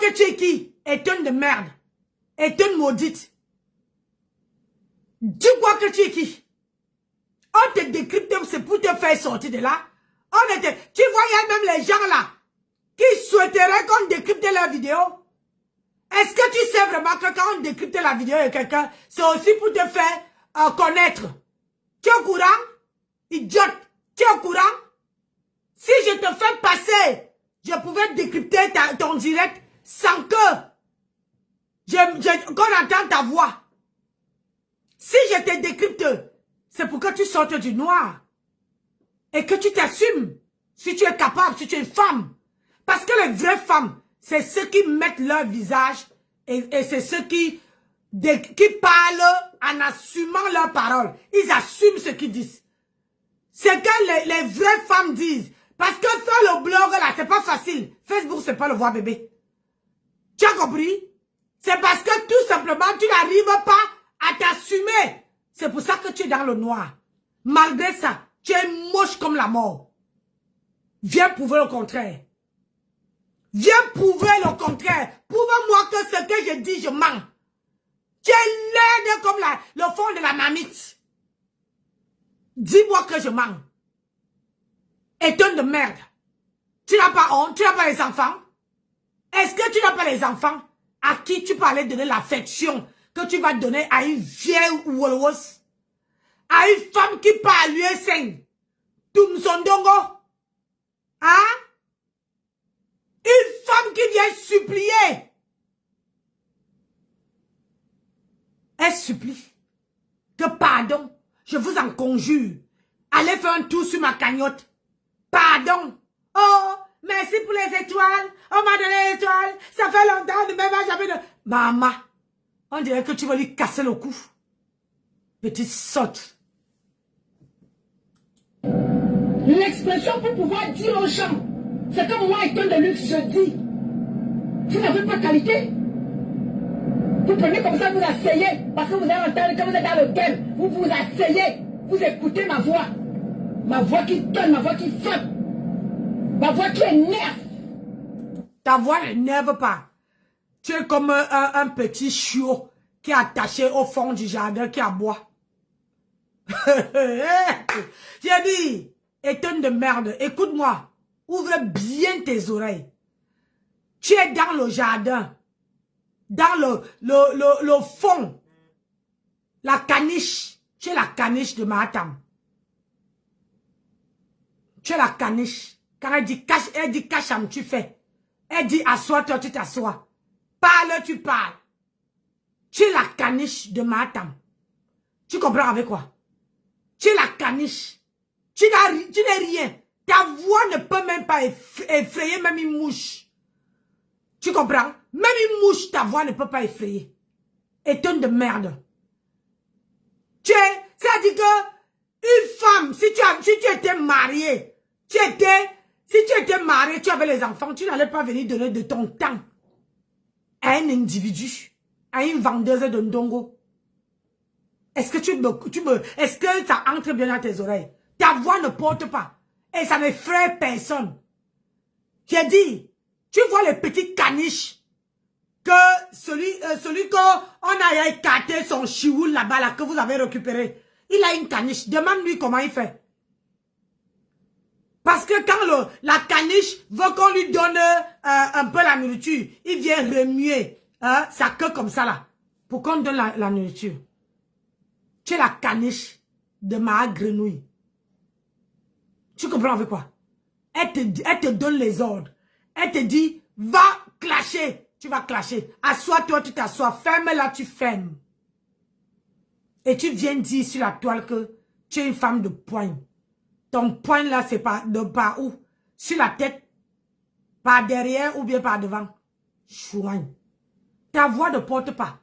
que tu es qui? Étonne de merde. Étonne maudite. Dis-moi que tu es qui? On te décrypte, c'est pour te faire sortir de là. Tu vois, il y a même les gens là qui souhaiteraient qu'on décrypte leurs vidéos. Est-ce que tu sais vraiment que quand on décrypte la vidéo de quelqu'un, c'est aussi pour te faire connaître? Tu es au courant? Idiote, tu es au courant? Si je te fais passer, je pouvais décrypter ton direct sans que qu'on entende ta voix. Si je te décrypte, c'est pour que tu sortes du noir. Et que tu t'assumes. Si tu es capable, si tu es une femme. Parce que les vraies femmes, c'est ceux qui mettent leur visage et c'est ceux qui parlent en assumant leurs paroles. Ils assument ce qu'ils disent. C'est que les vraies femmes disent. Parce que faire le blog là, c'est pas facile. Facebook, c'est pas le voir bébé. Tu as compris? C'est parce que tout simplement, tu n'arrives pas à t'assumer. C'est pour ça que tu es dans le noir. Malgré ça, tu es moche comme la mort. Viens prouver le contraire. Viens prouver le contraire. Prouve-moi que ce que je dis, je mens. Tu es laide comme le fond de la marmite. Dis-moi que je mens. Étonne de merde. Tu n'as pas honte, tu n'as pas les enfants. Est-ce que tu n'as pas les enfants à qui tu parlais donner l'affection que tu vas donner à une vieille Wolwos? À une femme qui parle l'USN. Tumsondongo. Hein? Une femme qui vient supplier. Elle supplie. Que pardon, je vous en conjure. Allez faire un tour sur ma cagnotte. Pardon. Oh, merci pour les étoiles. On m'a donné les étoiles. Ça fait longtemps, ne m'avez jamais de... Maman, on dirait que tu vas lui casser le cou. Petite sotte. L'expression pour pouvoir dire aux gens, c'est comme moi, étant de luxe, je dis, vous n'avez pas qualité. Vous prenez comme ça, vous asseyez, parce que vous avez entendu que vous êtes dans le thème, vous vous asseyez, vous écoutez ma voix qui donne, ma voix qui frappe, ma voix qui énerve. Ta voix n'énerve pas. Tu es comme un petit chiot qui est attaché au fond du jardin qui aboie. J'ai dit, étonne de merde, écoute-moi, ouvre bien tes oreilles. Tu es dans le jardin, dans le fond, la caniche, tu es la caniche de Mahatam. Tu es la caniche. Quand elle dit cacham, tu fais. Elle dit assois-toi, tu t'assois. Parle, tu parles. Tu es la caniche de Mahatam. Tu comprends avec quoi? Tu es la caniche. Tu n'es rien. Ta voix ne peut même pas effrayer même une mouche. Tu comprends? Même une mouche, ta voix ne peut pas effrayer. Étonne de merde. Ça dit que une femme, si tu étais marié, si tu étais marié, tu avais les enfants, tu n'allais pas venir donner de ton temps à un individu, à une vendeuse de ndongo. Est-ce que est-ce que ça entre bien dans tes oreilles? Ta voix ne porte pas. Et ça n'effraie personne. J'ai dit, tu vois les petites caniches que celui qu'on a écarté son chioul là-bas, là, que vous avez récupéré. Il a une caniche. Demande-lui comment il fait. Parce que quand la caniche veut qu'on lui donne un peu la nourriture, il vient remuer sa queue comme ça là, pour qu'on donne la nourriture. Tu es la caniche de ma grenouille. Tu comprends avec quoi? Elle te donne les ordres. Elle te dit, va clasher. Tu vas clasher. Assois-toi, tu t'assois. Ferme-la, tu fermes. Et tu viens dire sur la toile que tu es une femme de poigne. Ton poigne là, c'est par où? Sur la tête, par derrière ou bien par devant. Chouigne. Ta voix ne porte pas.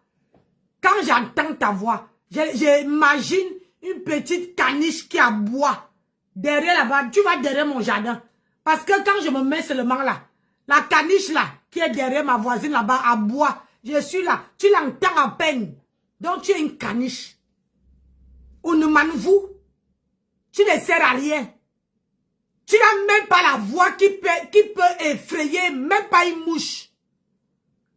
Quand j'entends ta voix, j'imagine une petite caniche qui aboie. Derrière là-bas, tu vas derrière mon jardin. Parce que quand je me mets seulement là, la caniche là, qui est derrière ma voisine là-bas, aboie. Je suis là, tu l'entends à peine. Donc tu es une caniche. On ne vous. Tu ne sers à rien. Tu n'as même pas la voix qui peut effrayer, même pas une mouche.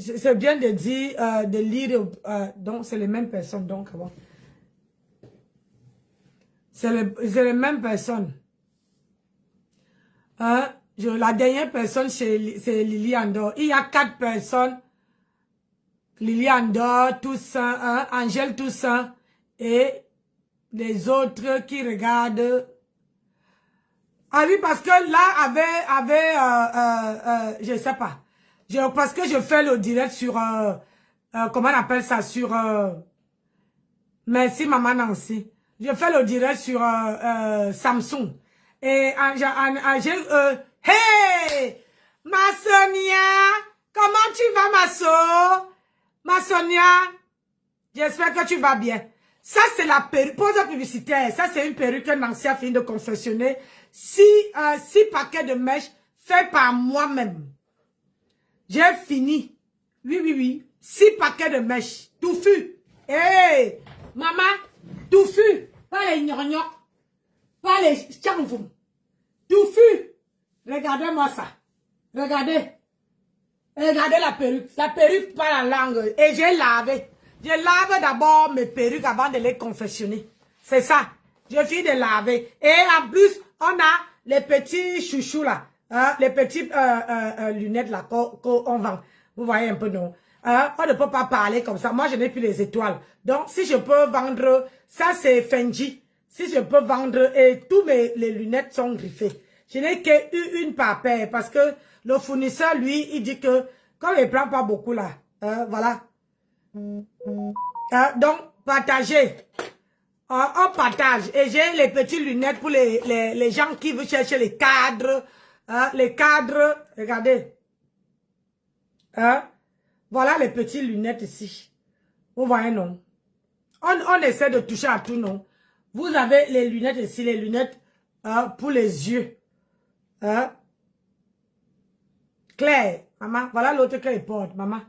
c'est bien de dire, de lire, donc c'est les mêmes personnes, donc bon. C'est les mêmes personnes. Hein? La dernière personne, c'est Lily Andor. Il y a 4 personnes. Lily Andor, Toussaint, hein? Angèle Toussaint et les autres qui regardent. Ah oui, parce que là, je sais pas. Parce que je fais le direct sur, comment on appelle ça, sur, merci maman Nancy. Je fais le direct sur Samsung. Et hey, ma Sonia, comment tu vas ma Sonia, j'espère que tu vas bien. Ça c'est la perruque, pause publicitaire, ça c'est une perruque que Nancy a fini de confectionner. 6 paquets de mèches faits par moi-même. J'ai fini. Oui. 6 paquets de mèches. Touffu. Hey, maman, touffu. Pas les gnognocs. Pas les chanvoum. Touffu. Regardez-moi ça. Regardez. Regardez la perruque. La perruque par la langue. Et j'ai lavé. Je lave d'abord mes perruques avant de les confectionner. C'est ça. Je finis de laver. Et en plus, on a les petits chouchous là. Hein, les petites lunettes là qu'on vend. Vous voyez un peu, non? On ne peut pas parler comme ça. Moi, je n'ai plus les étoiles. Donc, si je peux vendre, ça c'est Fendi. Si je peux vendre, et tous les lunettes sont griffées. Je n'ai qu'une par paire parce que le fournisseur, lui, il dit que comme il ne prend pas beaucoup là, voilà. Donc, partagez. On partage. Et j'ai les petites lunettes pour les gens qui veulent chercher les cadres. Les cadres, regardez. Voilà les petites lunettes ici. Vous voyez, non? On essaie de toucher à tout, non? Vous avez les lunettes ici, les lunettes pour les yeux. Claire, maman, voilà l'autre qu'elle porte, maman.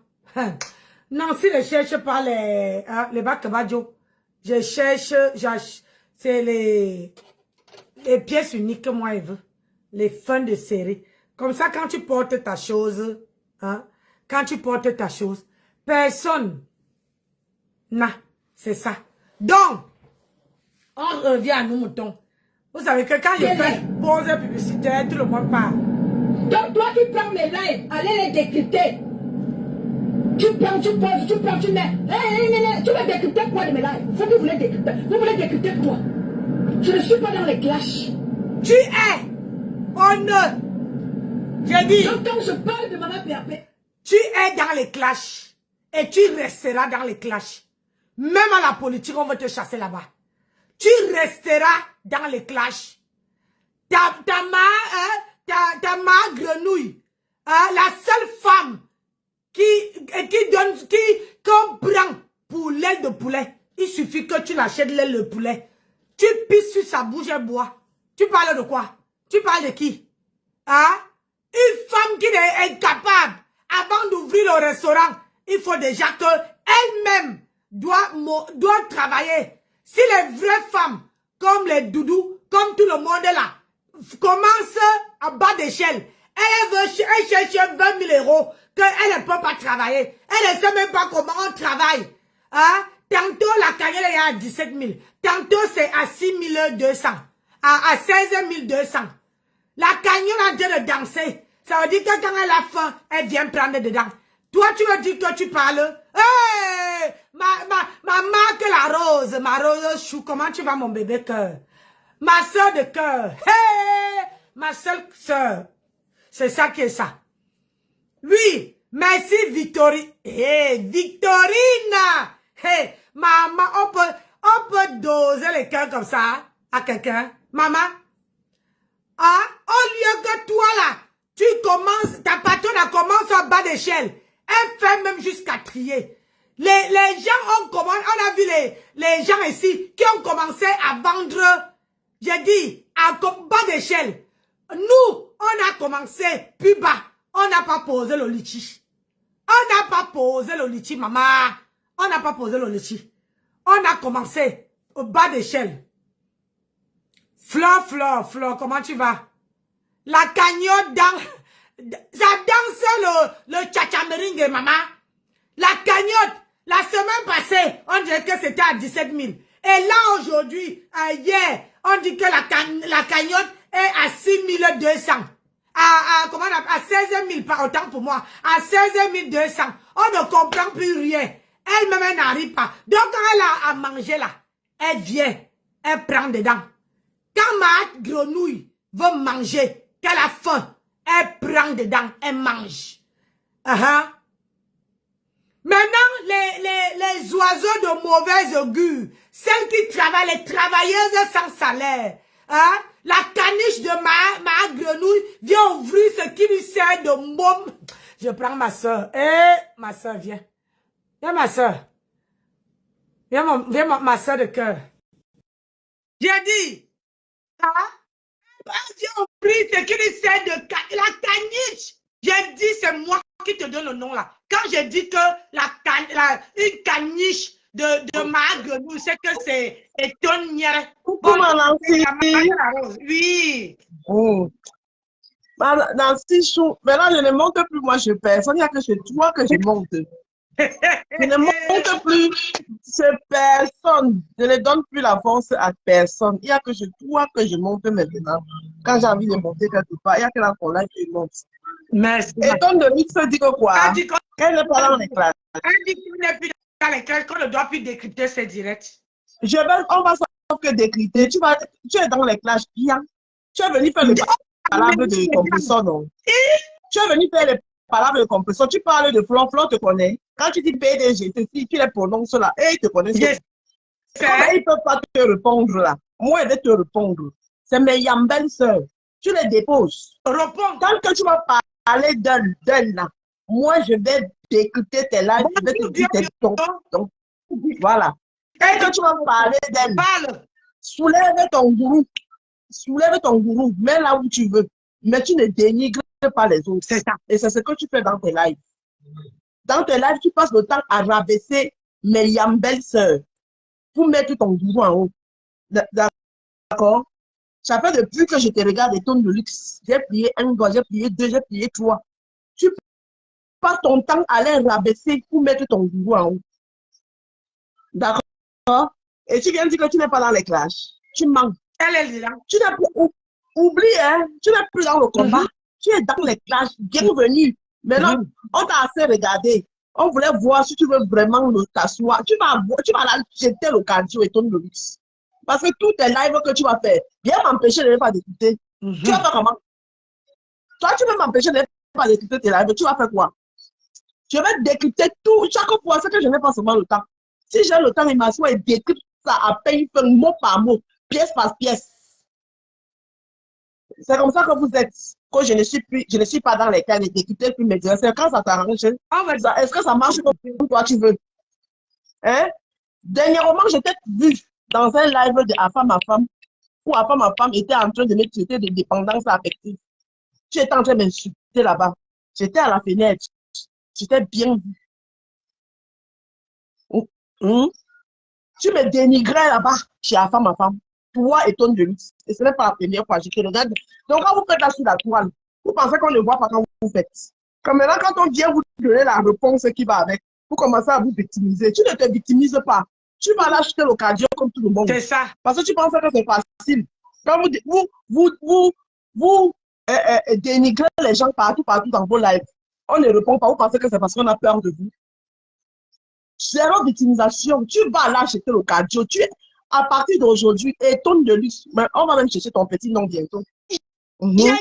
Non, si je cherche pas les Bakabadjo, je cherche, c'est les pièces uniques que moi je veux. Les fins de série. Comme ça, quand tu portes ta chose, quand tu portes ta chose, personne n'a, c'est ça. Donc, on revient à nous, moutons. Vous savez que quand je fais pause publicitaire, tout le monde parle. Donc, toi, tu prends mes lives, allez les décrypter. Tu prends, tu poses, tu prends, tu mets. Tu vas décrypter quoi de mes lives? Faut que vous voulez décrypter. Vous voulez décrypter quoi? Je ne suis pas dans les clashs. Tu es honneur. J'ai dit. Donc, quand je parle de Maman PAP, tu es dans les clashs. Et tu resteras dans les clashs. Même à la politique, on va te chasser là-bas. Tu resteras dans les clashs. Ta ma grenouille. La seule femme qui comprend pour l'aile de poulet. Il suffit que tu l'achètes l'aile de poulet. Tu pisses sur sa bouche et bois. Tu parles de quoi? Tu parles de qui? Une femme qui est incapable, avant d'ouvrir le restaurant, il faut déjà qu'elle-même doit travailler. Si les vraies femmes, comme les doudous, comme tout le monde là, commencent à bas d'échelle, elle cherche 20 000 euros, qu'elle ne peut pas travailler. Elle ne sait même pas comment on travaille. Tantôt, la cagnotte est à 17 000. Tantôt, c'est à 6 200. À 16 200. La cagnotte est en train de danser. Ça veut dire que quand elle a faim, elle vient prendre dedans. Toi, tu veux dire que tu parles? Hey! Ma marque la rose. Ma rose chou. Comment tu vas, mon bébé cœur? Ma soeur de cœur. Hey! Ma seule soeur. C'est ça qui est ça. Oui. Merci, Victorine. Hey, Victorine! Hey, maman, on peut doser les cœurs comme ça à quelqu'un. Maman? Au lieu que toi là, tu commences, ta patronne commence en bas d'échelle. Elle fait même jusqu'à trier. Les gens ont commencé, on a vu les gens ici qui ont commencé à vendre, j'ai dit, à bas d'échelle. Nous, on a commencé plus bas. On n'a pas posé le litchi. On n'a pas posé le litchi, maman. On n'a pas posé le litchi. On a commencé au bas d'échelle. Flore, comment tu vas? La cagnotte dans... Ça danse le tchatchamering, maman. La cagnotte, la semaine passée, on dirait que c'était à 17 000. Et là, aujourd'hui, hier, on dit que la cagnotte est à 6 200. Comment on appelle, à 16 000, pas autant pour moi. À 16 200. On ne comprend plus rien. Elle-même, elle n'arrive pas. Donc, quand elle a à manger là, elle vient, elle prend dedans. Quand ma grenouille veut manger, qu'elle a faim, elle prend dedans, elle mange. Maintenant, les oiseaux de mauvaise augure, celles qui travaillent, les travailleuses sans salaire, la caniche de ma grenouille vient ouvrir ce qui lui sert de môme. Je prends ma soeur. Ma soeur, viens. Viens, ma soeur. Viens, ma soeur de cœur. J'ai dit, viens ouvrir ce qui lui sert de la caniche. J'ai dit, c'est moi qui te donne le nom là. Quand j'ai dit que une caniche de ma grenouille, c'est que c'est étonnière. Oui. Nancy Chou, maintenant je ne monte plus, moi je personne, il n'y a que chez toi que je monte. Je ne monte plus, c'est personne. Je ne donne plus la force à personne. Il n'y a que chez toi que je monte maintenant. Quand j'ai envie de monter quelque part, il n'y a que dans ton live qui monte. Merci. Et ton demi se dit que quoi? Qu'elle n'est pas dans les classes. Elle dit qu'il n'est plus dans les classes, qu'on ne doit plus décrypter ses directs. On va savoir que décrypter. Tu es dans les classes bien. Tu es venu faire le palabre de compresseur, non? Tu es venu faire les palabres de compresseur. Tu parles de Flon, Flon te connaît. Quand tu dis PDG, tu les prononces là. Et ils te connaissent. Yes. Comment ils ne peuvent pas te répondre là? Moi, je vais te répondre. C'est mes yambelles sœurs. Tu les déposes. Réponds. Tant que tu vas parler d'elle là, moi, je vais décrypter tes lives. Je vais te dire tes tons. Donc, voilà. Et que tu vas parler d'elle, soulève ton gourou. Soulève ton gourou. Mets là où tu veux. Mais tu ne dénigres pas les autres. C'est ça. Et c'est ce que tu fais dans tes lives. Dans tes lives, tu passes le temps à rabaisser mes yambelles sœurs pour mettre ton gourou en haut. D'accord? Ça fait depuis que je te regarde des tonnes de luxe. J'ai plié un doigt, j'ai plié deux, j'ai plié trois. Tu passes ton temps à les rabaisser pour mettre ton gourou en haut. D'accord? Et tu viens dire que tu n'es pas dans les clashs. Tu manques. Elle est là. Tu n'es plus, oublie, hein? Tu n'es plus dans le combat. Tu es dans les clashs. Bienvenue. Maintenant, on t'a assez regardé. On voulait voir si tu veux vraiment t'asseoir. Tu vas là jeter le cardio et ton luxe. Parce que tous tes lives que tu vas faire, viens m'empêcher de ne pas d'écouter. Tu vas faire comment? Toi, tu veux m'empêcher de ne pas d'écouter tes lives. Tu vas faire quoi? Je vais décrypter tout. Chaque fois, c'est que je n'ai pas seulement le temps. Si j'ai le temps, il m'assoit et décrypte ça à peine, mot par mot, pièce par pièce. C'est comme ça que vous êtes. Que je ne suis pas dans les cas de décrypter plus mes directs. C'est quand ça t'arrange. Est-ce que ça marche comme toi tu veux? Hein? Dernièrement, j'étais vu dans un live de Afam à Femme, où Afam à Femme était en train de me traiter de dépendance affective. Tu étais en train de m'insulter là-bas. J'étais à la fenêtre. J'étais bien vu. Tu me dénigrais là-bas chez Afam à Femme. Toi et ton de luxe. Et ce n'est pas la première fois. Je te regarde. Donc, quand vous faites là sur la toile, vous pensez qu'on ne voit pas quand vous faites. Comme maintenant, quand on vient vous donner la réponse qui va avec, vous commencez à vous victimiser. Tu ne te victimises pas. Tu vas l'acheter le cardio comme tout le monde. C'est ça. Parce que tu penses que c'est facile. Quand vous dénigrez les gens partout dans vos lives, on ne répond pas. Vous pensez que c'est parce qu'on a peur de vous. Zéro victimisation. Tu vas là acheter le cardio. Tu es, à partir d'aujourd'hui, étonne de luxe. Mais on va même chercher ton petit nom bientôt. J'ai dit la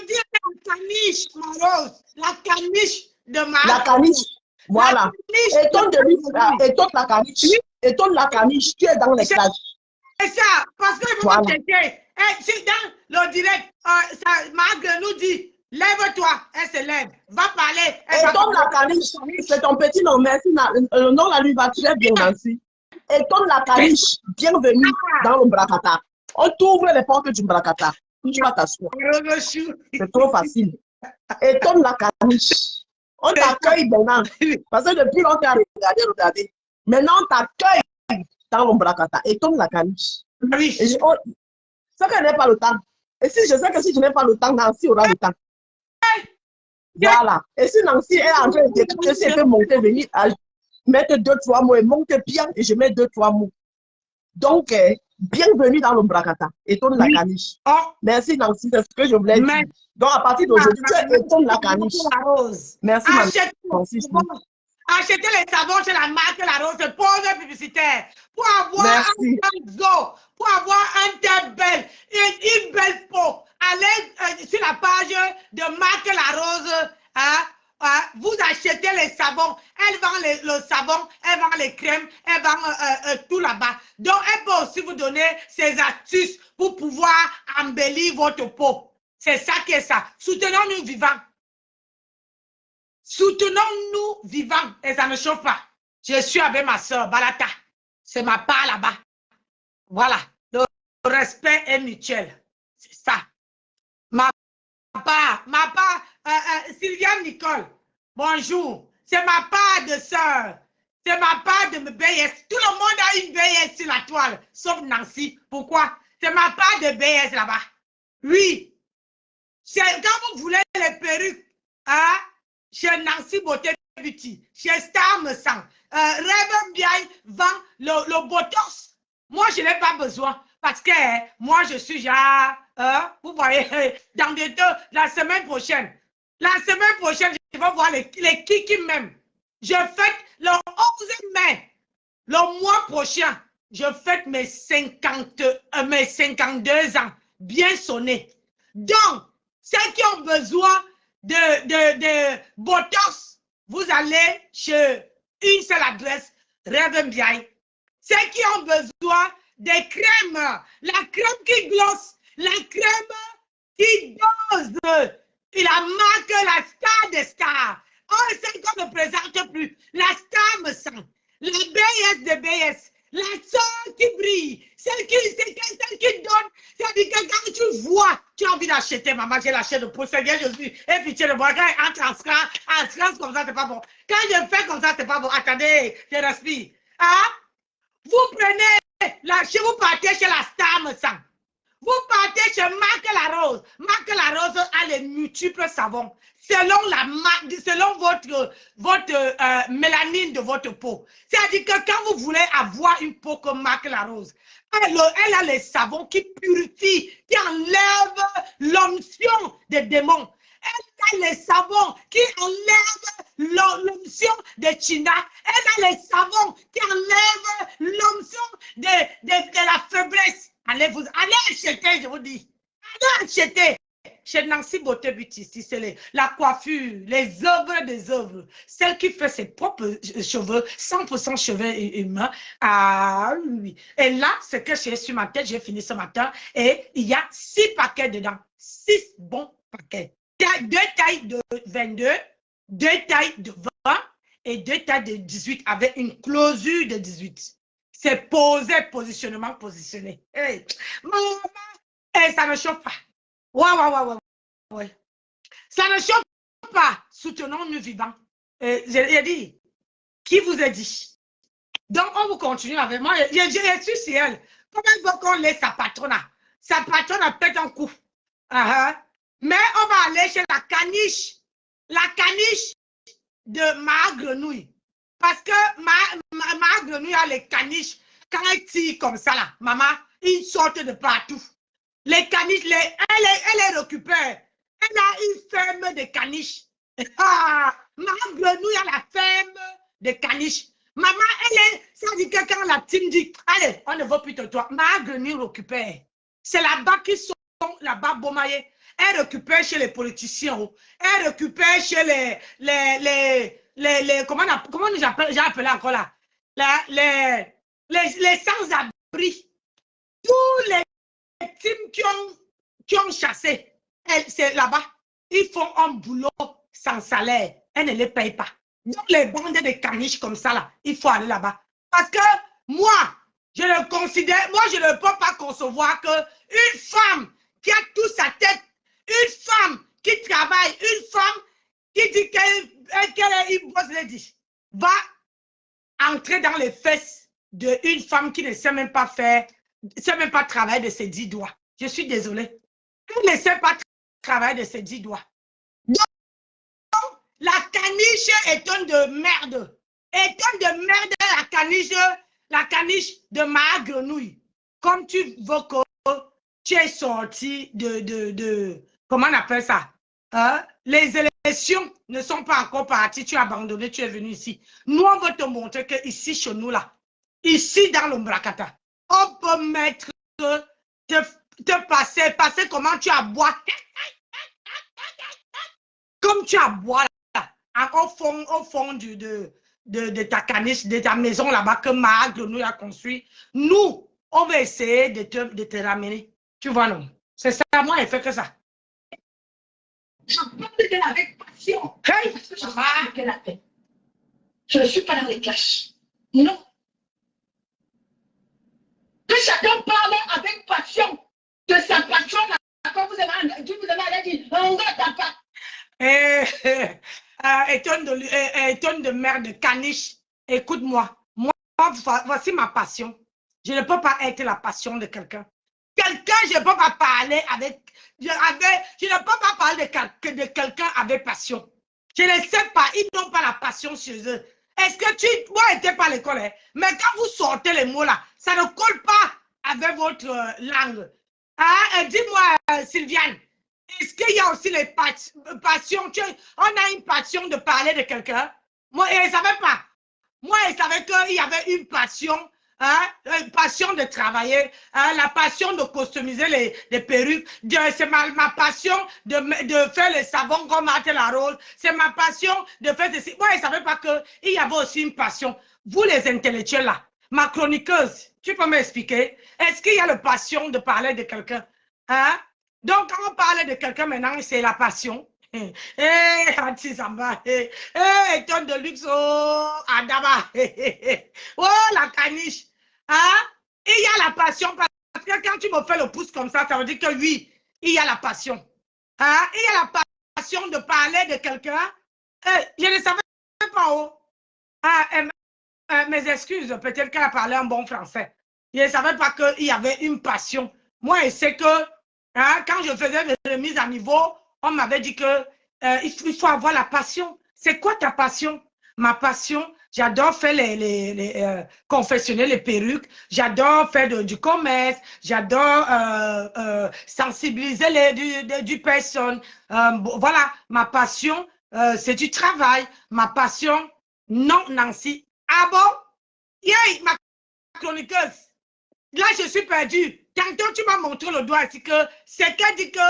caniche, ma rose. La caniche de ma... La caniche. Voilà. Étonne de luxe. Étonne la caniche. Étonne la caniche. Tu es dans les cages. C'est ça. Parce que vous me checkez. Si dans le direct, ma gueule nous dit, lève-toi. Elle se lève. Va parler. Étonne la caniche. C'est ton petit nom. Merci. Le nom la lui va très bien, Nancy. Étonne la caniche. Bienvenue dans le Bracata. On t'ouvre les portes du Bracata. Tu vas t'asseoir. C'est trop facile. Étonne la caniche. On t'accueille maintenant. Parce que depuis longtemps, regardez. Maintenant, on t'accueille dans le Bracata. Étonne la caniche. Ça qu'elle n'a pas le temps. Et si je sais que si je n'ai pas le temps, Nancy aura le temps. Voilà. Et si Nancy est en train de décrypter, si elle peut monter, venir mettre 2-3 mots et monte bien et je mets 2-3 mots. Donc, bienvenue dans l'Ombrakata. Étonne la caniche. Oh. Merci Nancy, c'est ce que je voulais dire. Donc, à partir d'aujourd'hui, tu étonnes la caniche. Merci Nancy. Achetez les savons chez la marque La Rose, pause publicitaire. Pour avoir un zo, pour avoir un tel belle, une belle peau, allez sur la page de marque La Rose. Vous achetez les savons, elle vend le savon, elle vend les crèmes, elle vend tout là-bas. Donc, elle peut aussi vous donner ses astuces pour pouvoir embellir votre peau. C'est ça qui est ça. Soutenons-nous vivants. Soutenons-nous vivants et ça ne chauffe pas. Je suis avec ma soeur, Balata. C'est ma part là-bas. Voilà. Le respect est mutuel. C'est ça. Ma part, Sylviane Nicole. Bonjour. C'est ma part de soeur. C'est ma part de BS. Tout le monde a une BS sur la toile, sauf Nancy. Pourquoi? C'est ma part de BS là-bas. Oui. Quand vous voulez les perruques, chez Nancy Beauté Beauty, chez Star Me Sang, Rêve Bien vend le botox. Moi, je n'ai pas besoin parce que moi, je suis déjà, vous voyez, dans la semaine prochaine. La semaine prochaine, je vais voir les kiki même. Je fête le 11 mai, le mois prochain, je fête mes 52 ans, bien sonné. Donc, ceux qui ont besoin de botox, vous allez chez une seule adresse, Rêve Bien. Ceux qui ont besoin des crèmes, la crème qui glosse, la crème qui dose, la marque La Star des Stars. Oh, celle qu'on ne présente plus, La Star Me Sang, la BS de BS, la soeur qui brille, celle qui donne, c'est-à-dire que quand tu vois, tu as envie d'acheter, maman, j'ai l'achète de peau, c'est bien Jésus, et pitié de moi, quand elle entre en France comme ça, c'est pas bon. Quand je fais comme ça, c'est pas bon. Attendez, je respire. Vous prenez, vous partez chez La Star Me Sang. Vous partez chez Marc La Rose. Marc La Rose a les multiples savons selon votre mélanine de votre peau. C'est-à-dire que quand vous voulez avoir une peau comme Marc La Rose, elle a les savons qui purifient, qui enlèvent l'onction des démons. Elle a les savons qui enlèvent l'onction de China. Elle a les savons qui enlèvent l'onction de la faiblesse. Allez acheter, je vous dis. Allez acheter. Chez Nancy Beauté Beauty, c'est la coiffure, les œuvres des œuvres. Celle qui fait ses propres cheveux, 100% cheveux humains. Ah oui. Et là, ce que j'ai sur ma tête, j'ai fini ce matin. Et il y a 6 paquets dedans. 6 bons paquets. 2 tailles de 22, 2 tailles de 20 et 2 tailles de 18 avec une closure de 18. C'est posé, positionnement, positionné. Hey. Maman, hey, ça ne chauffe pas. Ouais. Ça ne chauffe pas. Soutenons-nous vivants. J'ai dit, qui vous a dit? Donc, on vous continue avec moi. Je suis sur elle. Comment il faut qu'on laisse sa patronne? Sa patronne a peut-être un coup. Mais on va aller chez la caniche. La caniche de ma grenouille. Parce que ma grenouille a les caniches. Quand elle tire comme ça, là, maman, ils sortent de partout. Les caniches, elle les récupère. Elle a une ferme de caniches. Ma grenouille a la ferme de caniches. Maman, ça dit que quand la team dit, allez, on ne veut plus de toi, ma grenouille récupère. C'est là-bas qu'ils sont, là-bas, Bomaye. Elle récupère chez les politiciens. Elle récupère chez comment j'ai appelé encore là? Les sans-abri. Tous les teams qui ont chassé, c'est là-bas. Ils font un boulot sans salaire. Elle ne les paye pas. Donc, les bandes de caniches comme ça, là, il faut aller là-bas. Parce que moi, je ne peux pas concevoir qu'une femme qui a toute sa tête, une femme qui travaille, une femme qui dit qu'elle est une boss lady, va entrer dans les fesses d'une femme qui ne sait même pas faire, ne sait même pas travailler de ses 10 doigts. Je suis désolée. Elle ne sait pas travailler de ses 10 doigts. Donc, la caniche est un de merde. Étonne de merde la caniche de ma grenouille. Comme tu veux que tu es sorti comment on appelle ça? Hein? Les élections ne sont pas encore parties, tu as abandonné, tu es venu ici. Nous, on veut te montrer que ici, chez nous, là, ici, dans l'Ombrakata, on peut mettre, te passer comment tu aboies. Comme tu aboies, là, au fond de ta caniche, de ta maison là-bas que Marc nous a construit. Nous, on va essayer de te ramener. Tu vois, non? C'est ça, moi, elle fait que ça. Je parle d'elle avec passion. Hey! Parce que je sais qu'elle a fait. Je ne suis pas dans les clashs. Non. Que chacun parle avec passion de sa passion. Quand vous avez dit, on va t'apprendre. Étonne de merde, caniche. Écoute-moi. Moi, voici ma passion. Je ne peux pas être la passion de quelqu'un. Quelqu'un, je ne peux pas parler avec... Je ne peux pas parler de quelqu'un avec passion. Je ne sais pas, ils n'ont pas la passion chez eux. Est-ce que moi, je n'étais pas à l'école, hein? Mais quand vous sortez les mots là, ça ne colle pas avec votre langue. Hein? Dis-moi, Sylviane, est-ce qu'il y a aussi les passions? On a une passion de parler de quelqu'un. Moi, je ne savais pas. Moi, je savais qu'il y avait une passion. Hein, une passion de travailler, hein, la passion de customiser les perruques, c'est ma passion de faire le savon comme Martin Larose, c'est ma passion de faire ceci. Moi, je ne savais pas qu'il y avait aussi une passion. Vous, les intellectuels là, ma chroniqueuse, tu peux m'expliquer? Est-ce qu'il y a la passion de parler de quelqu'un? Hein? Donc, quand on parle de quelqu'un maintenant, c'est la passion. Anti-Samba, tonne de luxe, Adama, oh, la caniche. Hein? Il y a la passion, parce que quand tu me fais le pouce comme ça veut dire que oui, il y a la passion. Hein? Il y a la passion de parler de quelqu'un. Je ne savais pas. Oh. Mes excuses, peut-être qu'elle a parlé un bon français. Je ne savais pas qu'il y avait une passion. Moi, je sais que hein, quand je faisais mes remises à niveau, on m'avait dit que il faut avoir la passion. C'est quoi ta passion? Ma passion, j'adore faire confectionner les perruques, j'adore faire du commerce, j'adore sensibiliser du personne. Voilà, ma passion, c'est du travail. Ma passion, non, Nancy. Ah bon? Yeah, ma chroniqueuse. Là, je suis perdue. Tantôt, tu m'as montré le doigt ici que c'est qu'elle dit que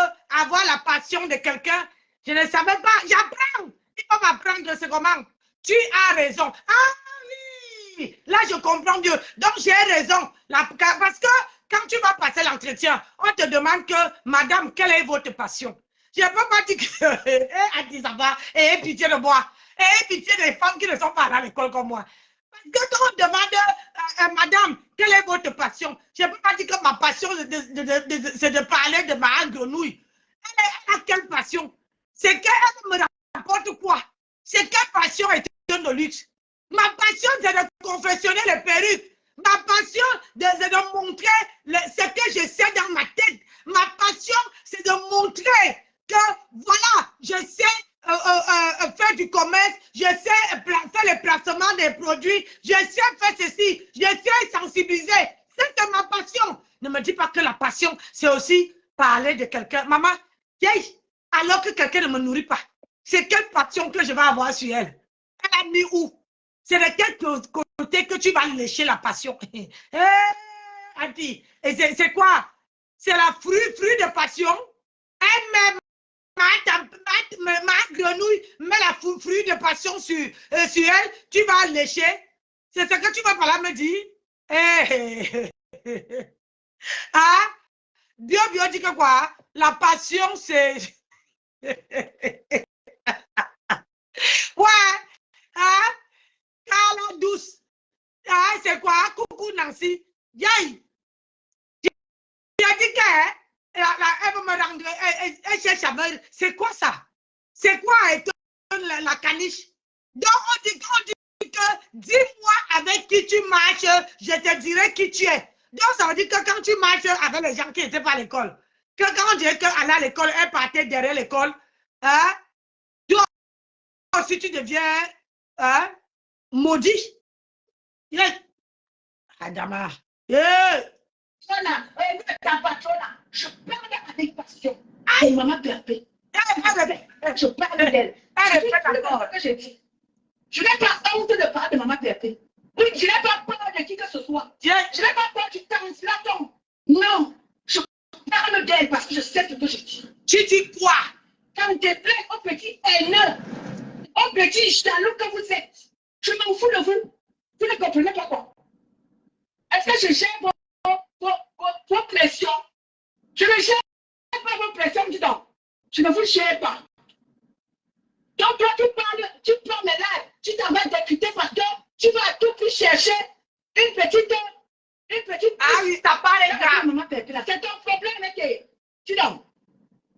avoir la passion de quelqu'un, je ne savais pas. J'apprends. Il faut m'apprendre, c'est comment. Tu as raison. Ah oui, là, je comprends mieux. Donc, j'ai raison. Parce que quand tu vas passer l'entretien, on te demande que, madame, quelle est votre passion? Je ne peux pas dire que, ça va, pitié de moi. Pitié des femmes qui ne sont pas à l'école comme moi. Parce que quand on demande, madame, quelle est votre passion? Je ne peux pas dire que ma passion, c'est de parler de ma grenouille. Elle a quelle passion? C'est qu'elle me rapporte quoi? C'est quelle passion est de luxe? Ma passion, c'est de confectionner les perruques. Ma passion, c'est de montrer ce que je sais dans ma tête. Ma passion, c'est de montrer que, voilà, je sais faire du commerce, je sais faire le placement des produits, je sais faire ceci, je sais sensibiliser. C'est ma passion. Ne me dis pas que la passion, c'est aussi parler de quelqu'un. Maman, alors que quelqu'un ne me nourrit pas, c'est quelle passion que je vais avoir sur elle? Elle a mis où? C'est de quel côté que tu vas lécher la passion? Anti, et c'est quoi? C'est la fruit de passion? Elle-même, ma grenouille met la fruit de passion sur elle, tu vas lécher. C'est ce que tu vas par là me dire? Ah, Bio dit que quoi? La passion, c'est... Ouais, hein? Carla douce. Ah, c'est quoi? Coucou Nancy. Yay! J'ai dit que elle veut me rendre, elle cherche à me... C'est quoi ça? C'est quoi la caniche? Donc on dit que dis-moi avec qui tu marches, je te dirai qui tu es. Donc ça veut dire que quand tu marches avec les gens qui n'étaient pas à l'école, que quand on dirait qu'elle allait à l'école, elle partait derrière l'école, hein? Toi aussi tu deviens, hein? maudit. Adama. Ta patrona, je parle avec passion. Aïe, maman Perpé. Je parle d'elle. Je n'ai pas honte de parler de maman Perpé. Oui, je n'ai pas peur de qui que ce soit. Je n'ai pas peur du translaton. Non, je parle d'elle parce que je sais ce que je dis. Tu dis quoi? Quand tu plaît au petit haineux, au petit jaloux que vous êtes, je m'en fous de vous. Vous ne comprenez pas quoi? Est-ce que je gère vos pressions? Je ne gère pas vos pressions, dis donc. Je ne vous gère pas. Donc toi, tu prends mes lives, tu t'en vas décrypter parce que tu vas à tout prix chercher une petite... Ah oui, ça parle grave. C'est ton problème, mec. Tu donc.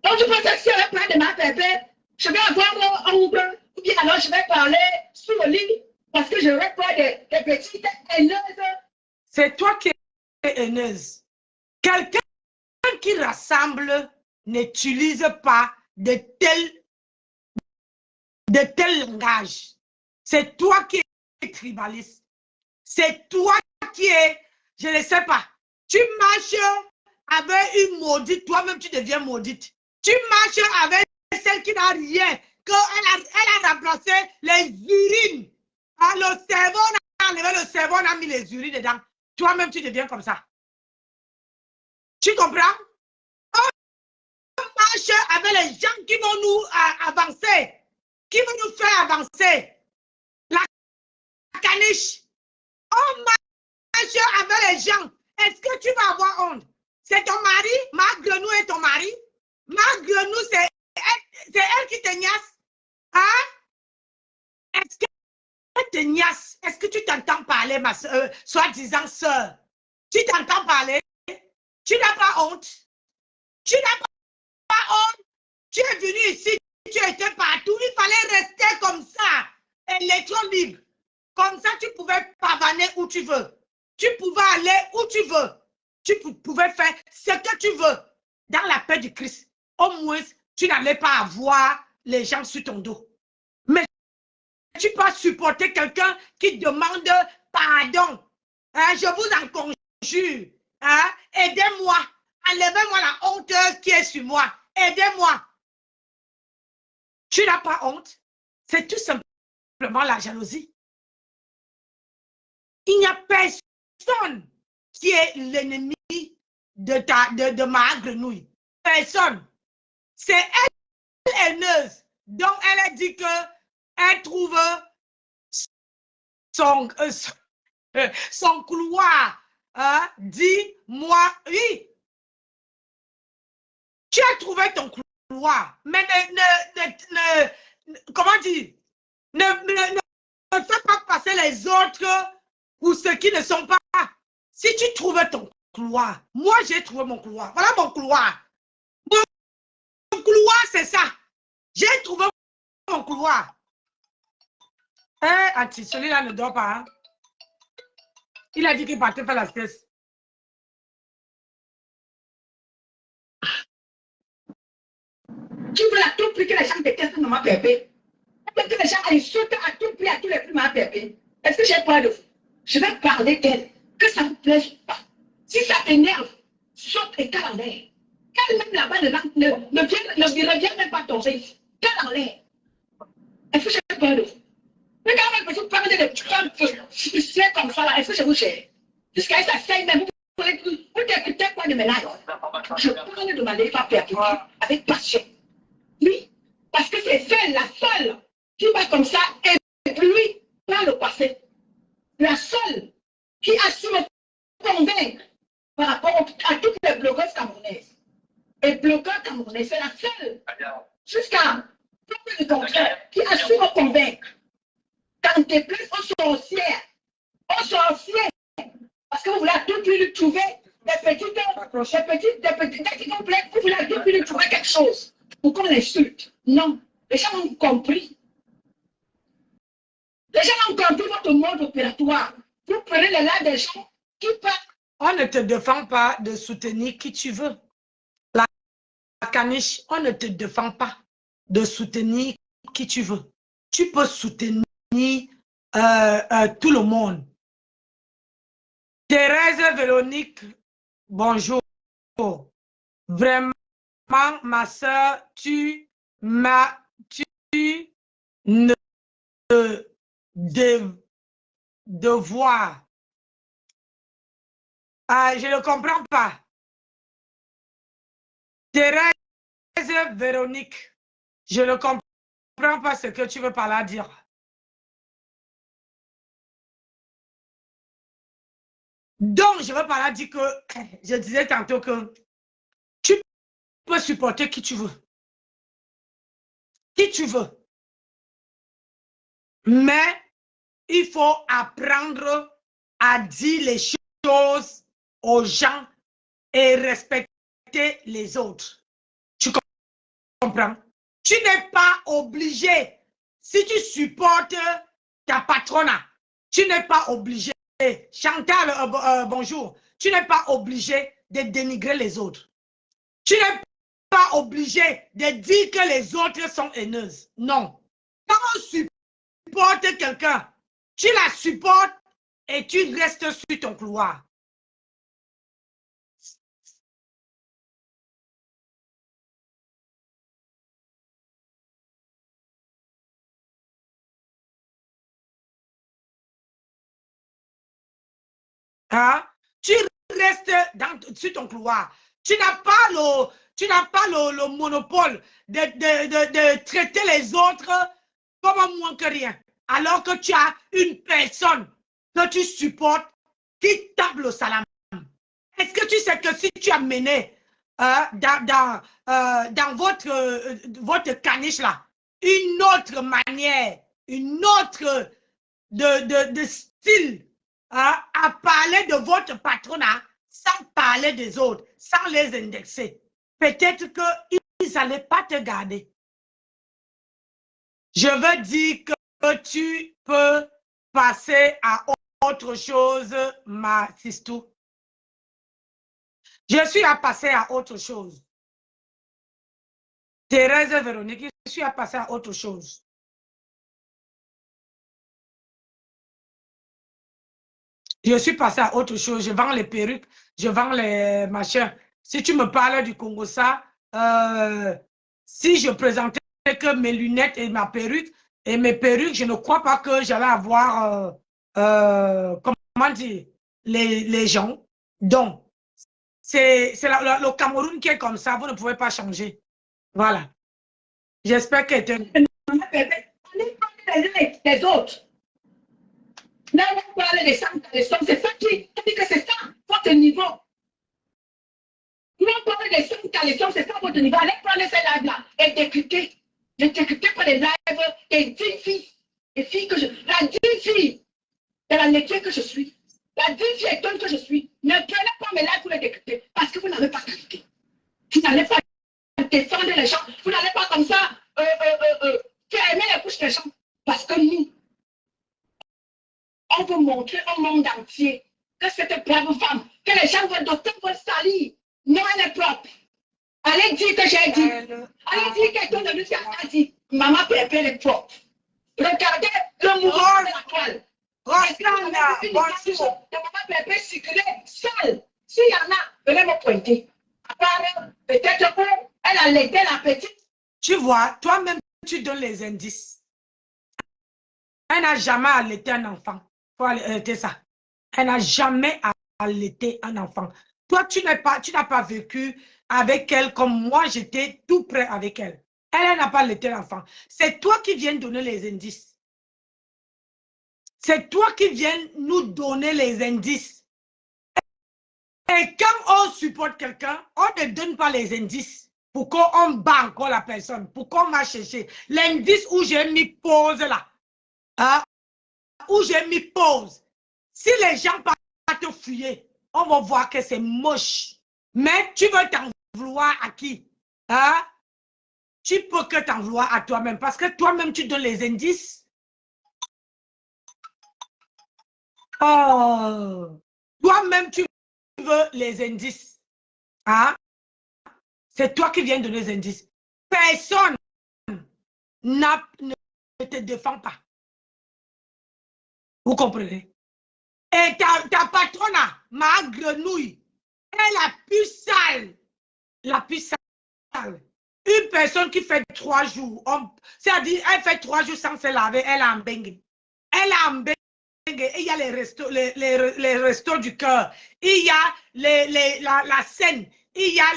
Donc tu penses que si on va parler de ma pépé, je vais avoir mon ongle, ou bien alors je vais parler sous le lit parce que je vais pas des petites haineuses. C'est toi qui es haineuse. Quelqu'un qui rassemble n'utilise pas de tel langage. C'est toi qui es tribaliste. C'est toi qui es, je ne sais pas, tu marches avec une maudite, toi-même tu deviens maudite. Tu marches avec celle qui n'a rien, elle a remplacé les urines. Ah, le cerveau, on a enlevé le cerveau, on a mis les urines dedans. Toi-même tu deviens comme ça. Tu comprends? On marche avec les gens qui vont nous avancer, qui vont nous faire avancer. La caniche. On marche avec les gens. Est-ce que tu vas avoir honte? C'est ton mari? Marc Grenou est ton mari? Marc Grenou, c'est elle qui te niasse. Hein? Est-ce qu'elle te niasse? Est-ce que tu t'entends parler, ma soeur, soi-disant soeur? Tu t'entends parler? Tu n'as pas honte? Tu n'as pas honte? Tu es venu ici, tu étais partout. Il fallait rester comme ça. Électron libre. Comme ça, tu pouvais pavaner où tu veux. Tu pouvais aller où tu veux. Tu pouvais faire ce que tu veux. Dans la paix du Christ. Au moins, tu n'allais pas avoir les gens sur ton dos. Mais tu peux supporter quelqu'un qui demande pardon. Hein, je vous en conjure. Hein, aidez-moi. Enlevez-moi la honte qui est sur moi. Aidez-moi. Tu n'as pas honte. C'est tout simplement la jalousie. Il n'y a personne qui est l'ennemi de ma grenouille. Personne. C'est elle, haineuse, dont elle a dit qu'elle trouve son couloir. Hein? Dis-moi, oui. Tu as trouvé ton couloir, mais comment dire? Ne fais pas passer les autres pour ceux qui ne sont pas. Si tu trouves ton couloir, moi j'ai trouvé mon couloir. Voilà mon couloir. Mon couloir, c'est ça. J'ai trouvé mon couloir. Anti, celui-là ne dort pas. Hein? Il a dit qu'il partait faire la sieste. Tu veux à tout prix que les gens détestent maman Pépé. Que les gens insultent à tout prix, à tous les prix maman Pépé. Est-ce que j'ai peur de vous? Je vais parler d'elle. Que ça ne vous plaise pas. Si ça t'énerve, saute et cale en l'air. Cale même là-bas, ne reviens même pas tomber. Cale en l'air. Est-ce que j'ai peur de vous? Mais quand même, vous parlez de petits femmes suicides comme ça, là, est-ce que je vous gère? Jusqu'à ça fait même, vous écoutez quoi de mes lives? Je parle de ma vie avec passion. Oui, parce que c'est celle, la seule, qui va comme ça éblouir par le passé. La seule qui a su me convaincre par rapport à toutes les blogueuses camerounaises. Et blogueurs camerounais, c'est la seule, jusqu'à preuve du contraire, qui a su me convaincre. Quand t'es plus aux sorcières, parce que vous voulez à tout prix lui trouver des petits complexes, vous voulez à tout prix lui trouver quelque chose pour qu'on l'insulte. Non, les gens ont compris. Les gens ont compris votre mode opératoire. Vous prenez les lives des gens qui parlent. On ne te défend pas de soutenir qui tu veux. La caniche, on ne te défend pas de soutenir qui tu veux. Tu peux soutenir tout le monde. Thérèse Véronique, bonjour. Vraiment, ma soeur, tu ne devoir. Je ne comprends pas. Thérèse Véronique, je ne comprends pas ce que tu veux par là dire. Donc, je veux par là dire que, je disais tantôt que tu peux supporter qui tu veux. Qui tu veux. Mais il faut apprendre à dire les choses aux gens et respecter les autres. Tu comprends? Tu n'es pas obligé, si tu supportes ta patrona, tu n'es pas obligé, Chantal, bonjour, tu n'es pas obligé de dénigrer les autres. Tu n'es pas obligé de dire que les autres sont haineuses. Non. Quand on supporte quelqu'un, tu la supportes et tu restes sur ton couloir. Hein? Tu restes sur ton couloir. Tu n'as pas le monopole de traiter les autres comme moins que rien. Alors que tu as une personne que tu supportes qui tape le salam. Est-ce que tu sais que si tu as mené dans votre caniche là, une autre manière, une autre de style à parler de votre patronat sans parler des autres, sans les indexer, peut-être qu'ils n'allaient pas te garder. Je veux dire que tu peux passer à autre chose, ma sistou. Je suis à passer à autre chose. Thérèse Véronique, je suis à passer à autre chose. Je suis passé à autre chose. Je vends les perruques, je vends les machins. Si tu me parles du Congo, ça, si je présentais que mes lunettes et ma perruque, et mes perruques, je ne crois pas que j'allais avoir, comment dire, les gens. Donc, c'est le Cameroun qui est comme ça, vous ne pouvez pas changer. Voilà. J'espère que... Les autres. Là, on parle des femmes, c'est ça qui dit que c'est ça, votre niveau. Nous, on parle des femmes, c'est ça votre niveau. Allez prendre ces lives-là et décrypter. Je décryptais pas les lives des 10 filles. Les filles que je... La 10 filles de la lecture que je suis. La 10 filles étonne que je suis. Ne prenez pas mes lives pour les décrypter parce que vous n'avez pas qualité. Vous n'allez pas défendre les gens. Vous n'allez pas comme ça fermer les bouches des gens. Parce que nous, on veut montrer au monde entier que cette brave femme, que les gens veulent docteur veulent salir. Non, elle est propre. Allez dire que j'ai dit. Allez dire quelqu'un de lui qui a dit. Maman Pépé est propre. Regardez le mouvement de la toile. Bonjour. De Maman Pépé circulait seule. S'il y en a, venez me pointer. À part, peut-être qu'elle a laité la petite. Tu vois, toi-même, tu donnes les indices. Elle n'a jamais allaité un enfant. Il faut allaiter ça. Elle n'a jamais allaité un enfant. Toi, tu n'as pas vécu avec elle comme moi, j'étais tout près avec elle. Elle n'a pas allaité l'enfant. C'est toi qui viens donner les indices. C'est toi qui viens nous donner les indices. Et quand on supporte quelqu'un, on ne donne pas les indices. Pourquoi on bat encore la personne? Pourquoi on va chercher? L'indice où j'ai mis pause là. Hein? Où j'ai mis pause. Si les gens partent te fuir, on va voir que c'est moche. Mais tu veux t'en vouloir à qui? Hein? Tu peux que t'en vouloir à toi-même parce que toi-même tu donnes les indices. Oh! Toi-même tu veux les indices. Hein? C'est toi qui viens donner les indices. Personne ne te défend pas. Vous comprenez? Et ta patronne, ma grenouille, elle a plus sale. La plus sale. Une personne qui fait 3 jours, c'est-à-dire, elle fait 3 jours sans se laver, elle a un bengue. Elle a un bengue. Et il y a les restos du cœur. Il y a la Seine. Il y a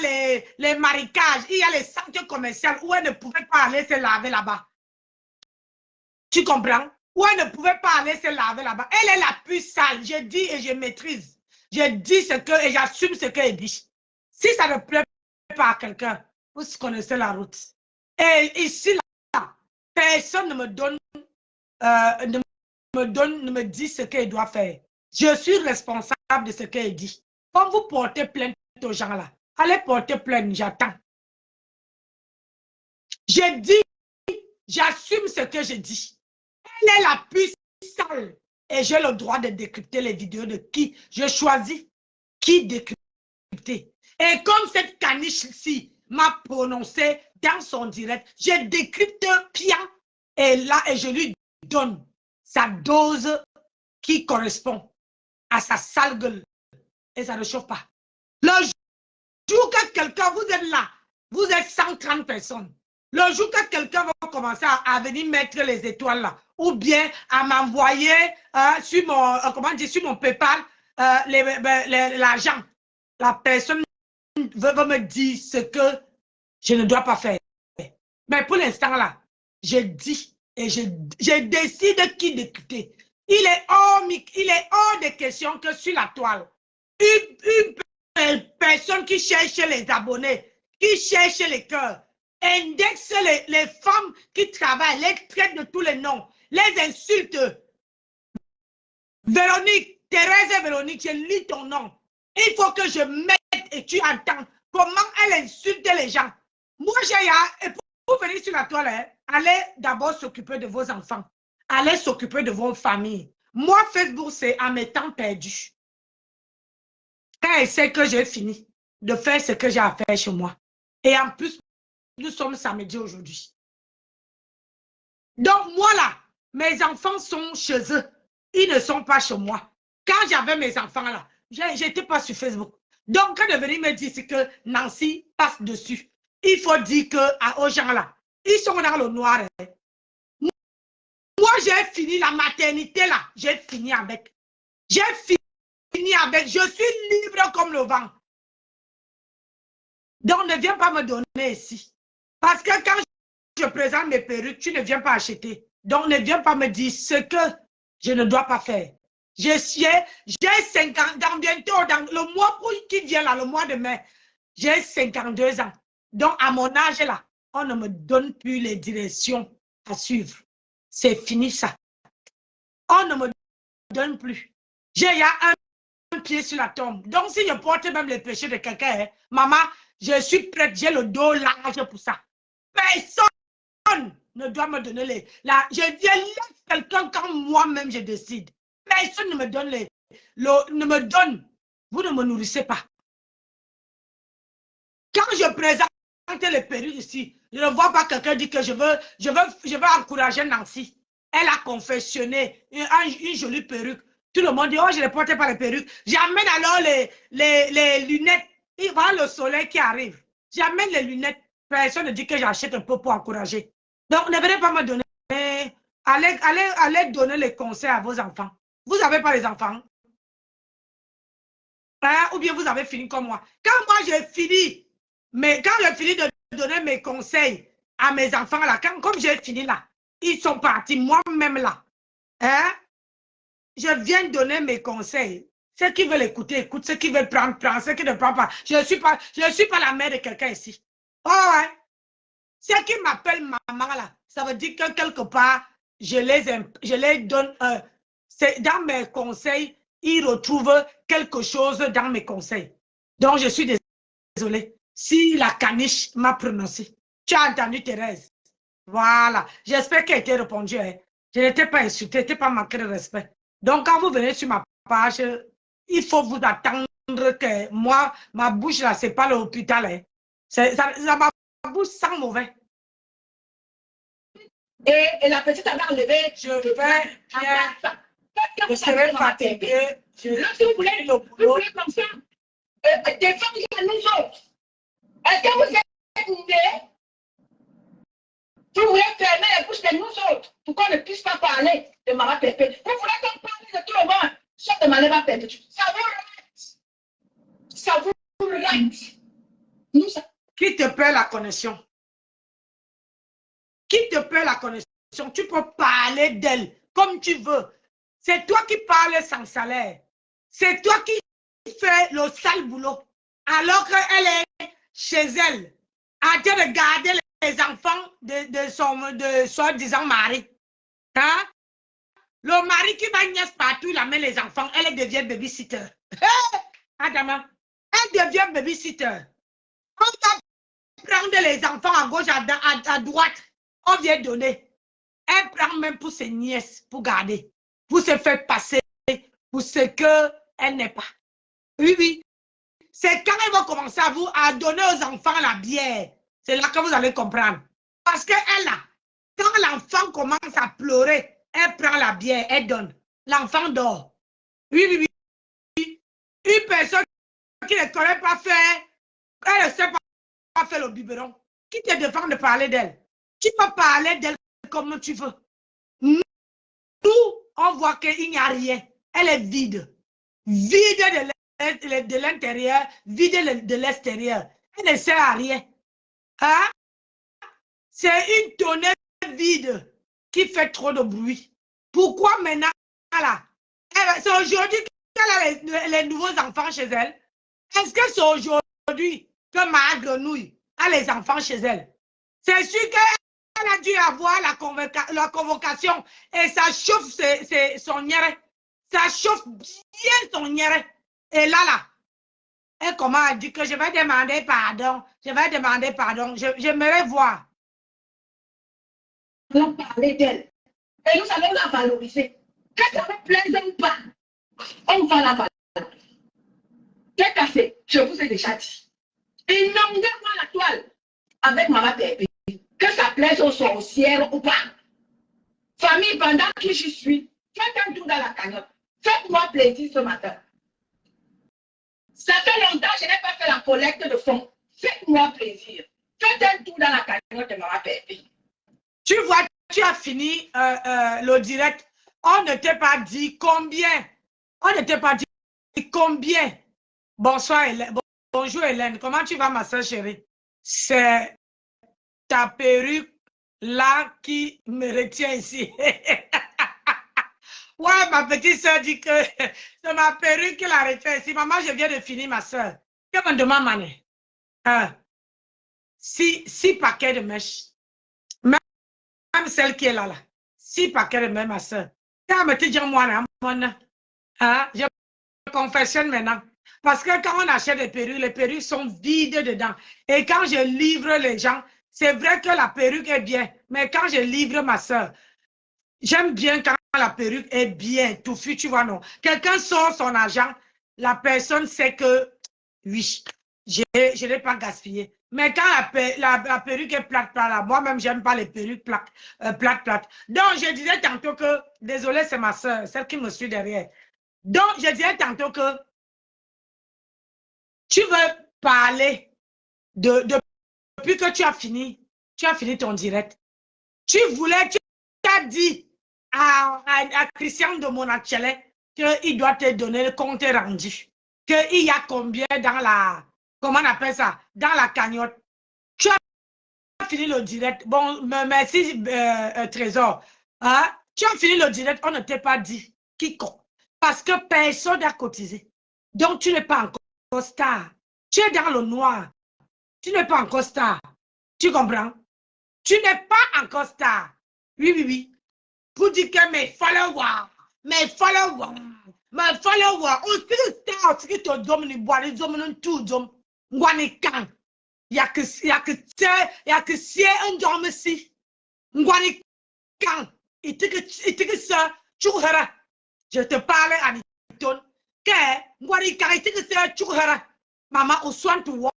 les marécages. Il y a les centres commerciaux où elle ne pouvait pas aller se laver là-bas. Tu comprends? Où elle ne pouvait pas aller se laver là-bas. Elle est la plus sale. Je dis et je maîtrise. Je dis ce que et j'assume ce qu'elle dit. Si ça ne plaît pas à quelqu'un, vous connaissez la route. Et ici, là, personne ne me donne, ne me dit ce qu'elle doit faire. Je suis responsable de ce qu'elle dit. Quand vous portez plainte aux gens là, allez porter plainte, j'attends. Je dis, j'assume ce que je dis. Elle est la plus sale. Et j'ai le droit de décrypter les vidéos de qui je choisis. Qui décrypter. Et comme cette caniche-ci m'a prononcé dans son direct, je décrypte bien. Et là, et je lui donne sa dose qui correspond à sa sale gueule. Et ça ne chauffe pas. Le jour que quelqu'un, vous êtes là, vous êtes 130 personnes. Le jour que quelqu'un va commencer à venir mettre les étoiles là, ou bien à m'envoyer sur mon, comment dire, sur mon PayPal, l'argent, la personne veut me dire ce que je ne dois pas faire. Mais pour l'instant là, je dis et je décide qui d'écouter. Il est hors de question que sur la toile, une personne qui cherche les abonnés, qui cherche les cœurs, indexe les femmes qui travaillent, les traite de tous les noms, les insulte. Véronique, Thérèse et Véronique, je lis ton nom. Il faut que je mette et tu entends comment elle insulte les gens. Moi, j'ai pour venir sur la toile, hein, allez d'abord s'occuper de vos enfants. Allez s'occuper de vos familles. Moi, Facebook, c'est à mes temps perdus. Quand elle sait que j'ai fini de faire ce que j'ai à faire chez moi. Et en plus, nous sommes samedi aujourd'hui. Donc, moi là, mes enfants sont chez eux. Ils ne sont pas chez moi. Quand j'avais mes enfants là, je n'étais pas sur Facebook. Donc, quand de venir me dire que Nancy passe dessus, il faut dire aux gens là, ils sont dans le noir. Hein. Moi, j'ai fini la maternité là. J'ai fini avec. J'ai fini avec. Je suis libre comme le vent. Donc, ne viens pas me donner ici. Parce que quand je présente mes perruques, tu ne viens pas acheter. Donc, ne viens pas me dire ce que je ne dois pas faire. J'ai 50 ans, bientôt, dans le mois qui vient là, le mois de mai, j'ai 52 ans. Donc, à mon âge là, on ne me donne plus les directions à suivre. C'est fini ça. On ne me donne plus. J'ai un pied sur la tombe. Donc, si je porte même les péchés de quelqu'un, hein, maman, je suis prête, j'ai le dos large pour ça. Personne ne doit me donner je viens laisser quelqu'un quand moi-même je décide. Personne ne me donne ne me donne. Vous ne me nourrissez pas. Quand je présente les perruques ici, je ne vois pas quelqu'un dire que je veux encourager Nancy. Elle a confectionné une jolie perruque. Tout le monde dit, oh, je ne porte pas les perruques. J'amène alors les lunettes. Il va le soleil qui arrive. J'amène les lunettes. Personne ne dit que j'achète un peu pour encourager. Donc, ne venez pas me donner. Allez donner les conseils à vos enfants. Vous n'avez pas les enfants. Hein? Ou bien vous avez fini comme moi. Quand moi j'ai fini, quand j'ai fini de donner mes conseils à mes enfants là, comme j'ai fini là, ils sont partis moi-même là. Hein? Je viens donner mes conseils. Ceux qui veulent écouter, écoute. Ceux qui veulent prendre, ceux qui ne prennent pas. Je ne suis pas la mère de quelqu'un ici. Oh ouais. Ceux qui m'appellent maman là, ça veut dire que quelque part, je les donne, dans mes conseils, ils retrouvent quelque chose dans mes conseils. Donc, je suis désolée. Si la caniche m'a prononcé. Tu as entendu Thérèse. Voilà. J'espère qu'elle a été répondue. Hein. Je n'étais pas insultée, je n'étais pas manqué de respect. Donc, quand vous venez sur ma page, il faut vous attendre que moi, ma bouche là, ce n'est pas l'hôpital. Hein. Ma bouche sent mauvais. Et la petite avait enlevé. Je vais bien. Je serai fatigué. Si vous voulez comme ça, défendre nous autres. Est-ce que vous êtes nés? Vous voulez fermer les bouches de nous autres pour qu'on ne puisse pas parler de Maman Pépé. Vous voulez qu'on parle de tout le monde, sauf de Maman Pépé. Ça vous rate. Ça vous rate. Nous, ça... Qui te paie la connexion? Qui te paie la connexion? Tu peux parler d'elle comme tu veux. C'est toi qui parles sans salaire. C'est toi qui fais le sale boulot. Alors qu'elle est chez elle, en train de garder les enfants de son disant mari. Hein? Le mari qui va niaise partout, il amène les enfants. Elle devient babysitter. Adama, elle devient babysitter. On va prendre les enfants à gauche, à droite. On vient donner. Elle prend même pour ses nièces, pour garder. Pour se faire passer pour ce qu'elle n'est pas. Oui, oui. C'est quand elle va commencer à donner aux enfants la bière. C'est là que vous allez comprendre. Parce qu'elle, là, quand l'enfant commence à pleurer, elle prend la bière, elle donne. L'enfant dort. Oui, oui, oui. Une personne qui ne connaît pas faire, elle ne sait pas faire le biberon. Qui te défend de parler d'elle? Tu peux parler d'elle comme tu veux. Nous, on voit qu'il n'y a rien. Elle est vide. Vide de l'intérieur, vide de l'extérieur. Elle ne sert à rien. Hein? C'est une tonnerre vide qui fait trop de bruit. Pourquoi maintenant, là? C'est aujourd'hui qu'elle a les nouveaux enfants chez elle. Est-ce que c'est aujourd'hui que ma grenouille a les enfants chez elle? C'est sûr qu'elle a dû avoir la convocation et ça chauffe son nière. Ça chauffe bien son nière. Et là, elle commence à dire que je vais demander pardon. Je vais demander pardon. J'aimerais voir. Nous allons parler d'elle. Et nous allons la valoriser. Que ça vous plaise ou pas, on va la valoriser. Qu'est-ce qu'elle fait? Je vous ai déjà dit. Inondez-moi la toile avec Maman Pépé. Que ça plaise aux sorcières ou pas. Famille, pendant que je suis, faites un tour dans la cagnotte. Faites-moi plaisir ce matin. Ça fait longtemps que je n'ai pas fait la collecte de fonds. Faites-moi plaisir. Faites un tour dans la cagnotte de Maman Pépé. Tu vois, tu as fini le direct. On ne t'a pas dit combien. On ne t'a pas dit combien. Bonsoir Hélène. Bonjour Hélène. Comment tu vas ma soeur chérie? C'est ta perruque là qui me retient ici. Ouais, ma petite soeur dit que c'est ma perruque qui la retient ici. Maman, je viens de finir ma soeur. Que me demande Mané? 6 paquets de mèches. Même celle qui est là. 6 paquets de mèches, ma soeur. Quand me dit moi, je confessionne maintenant. Parce que quand on achète des perruques, les perruques sont vides dedans. Et quand je livre les gens, c'est vrai que la perruque est bien. Mais quand je livre ma soeur, j'aime bien quand la perruque est bien touffue, tu vois, non. Quelqu'un sort son argent, la personne sait que, oui, je ne l'ai pas gaspillé. Mais quand la perruque est plate, moi-même, j'aime pas les perruques plates. Donc, je disais tantôt que, désolé, c'est ma soeur, celle qui me suit derrière. Donc, je disais tantôt que, tu veux parler depuis que tu as fini ton direct. Tu as dit à Christian de Monachelé qu'il doit te donner le compte rendu. Qu'il y a combien dans la, comment on appelle ça, dans la cagnotte. Tu as fini le direct. Bon, merci Trésor. Hein? Tu as fini le direct, on ne t'a pas dit quiconque. Parce que personne n'a cotisé. Donc, tu n'es pas encore star. Tu es dans le noir. Tu n'es pas encore star. Tu comprends? Tu n'es pas encore star. Oui, oui, oui. Pour dire que mes followers, on se star, ce qui te donne, ils boivent, ils ont tout, ils ont il y a que si un homme ici. Ils ont il te que ça, tu verras. Je te parle à Niton. Que, il te que ça, tu verras. Maman, au soin to walk.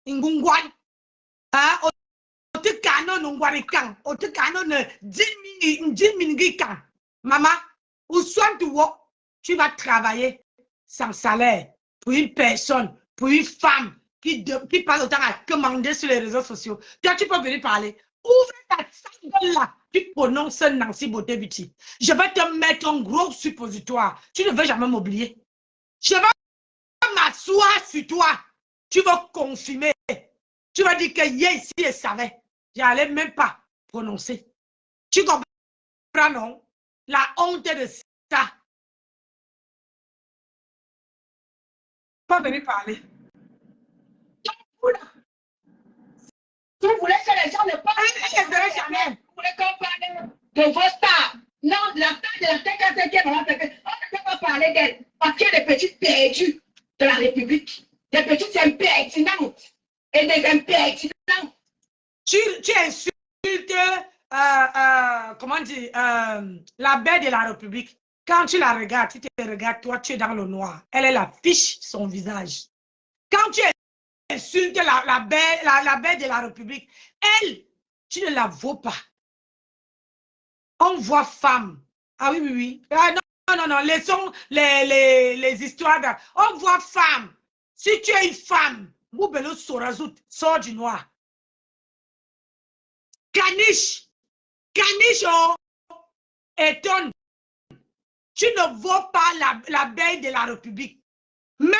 Ingungwan. Ah, au te canon, ngwanikan. Au te canon, 10 minutes. Maman, Ou soit tu vas travailler sans salaire pour une personne, pour une femme qui passe autant à commander sur les réseaux sociaux. Toi, tu peux venir parler. Ouvre ta gueule là. Tu prononces Nancy Beauté Beauty. Je vais te mettre un gros suppositoire. Tu ne veux jamais m'oublier. Je vais m'asseoir sur toi. Tu vas confirmer. Tu vas dire que ici, elle savait. Je n'allais même pas prononcer. Tu comprends, non? La honte de ça. Pas venir parler. Si vous voulez que les gens ne parlent jamais. Vous voulez qu'on parle de vos stars. Non, la star de la TKTK, on ne peut pas parler d'elle. Parce qu'il y a des petites perdues de la République. Des petites impertinentes. Et des impertinents. Tu insultes, comment dire, la belle de la République. Quand tu la regardes, tu te regardes, toi, tu es dans le noir. Elle affiche son visage. Quand tu insultes la belle de la République, elle, tu ne la vois pas. On voit femme. Ah oui, oui, oui. Ah, non, laissons les histoires. On voit femme. Si tu es une femme, Moubelo Sorazout, sort du noir. Caniche, oh, étonne. Tu ne vois pas la belle de la République. Même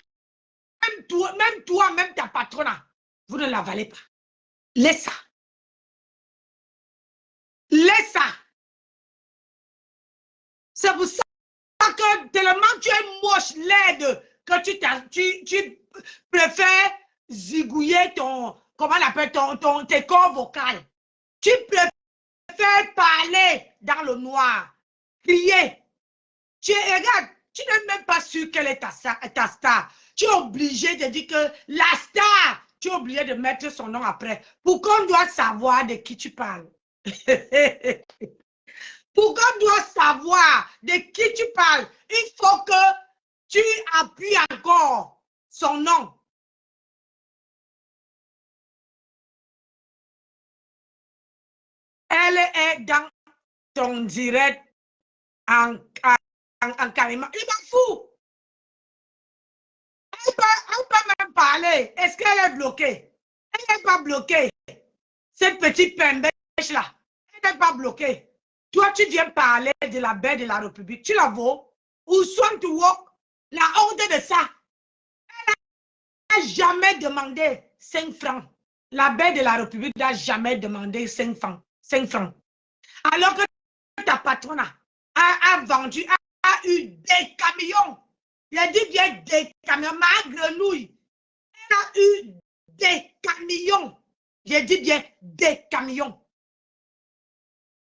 toi, même ta patronne, vous ne la valez pas. Laisse ça. Laisse ça. C'est pour ça que tellement tu es moche, laide, que tu préfères zigouiller comment on appelle tes corps vocaux. Tu préfères parler dans le noir, crier. Regarde, tu n'es même pas sûr quelle est ta star. Tu es obligé de dire que la star, tu es obligé de mettre son nom après. Pour qu'on doit savoir de qui tu parles. Pour qu'on doit savoir de qui tu parles, il faut que tu appuies encore son nom. Elle est dans ton direct en carrément. Il m'en fout. Elle peut même parler. Est-ce qu'elle est bloquée? Elle n'est pas bloquée. Cette petite pembèche là, elle n'est pas bloquée. Toi, tu viens parler de la belle de la République. Tu la vois? Ou soit tu vois la honte de ça. Elle n'a jamais demandé 5 francs. La belle de la République n'a jamais demandé 5 francs. 5 francs. Alors que ta patronne a vendu, a eu des camions. Il a dit bien des camions, ma grenouille. Elle a eu des camions. J'ai dit bien des camions.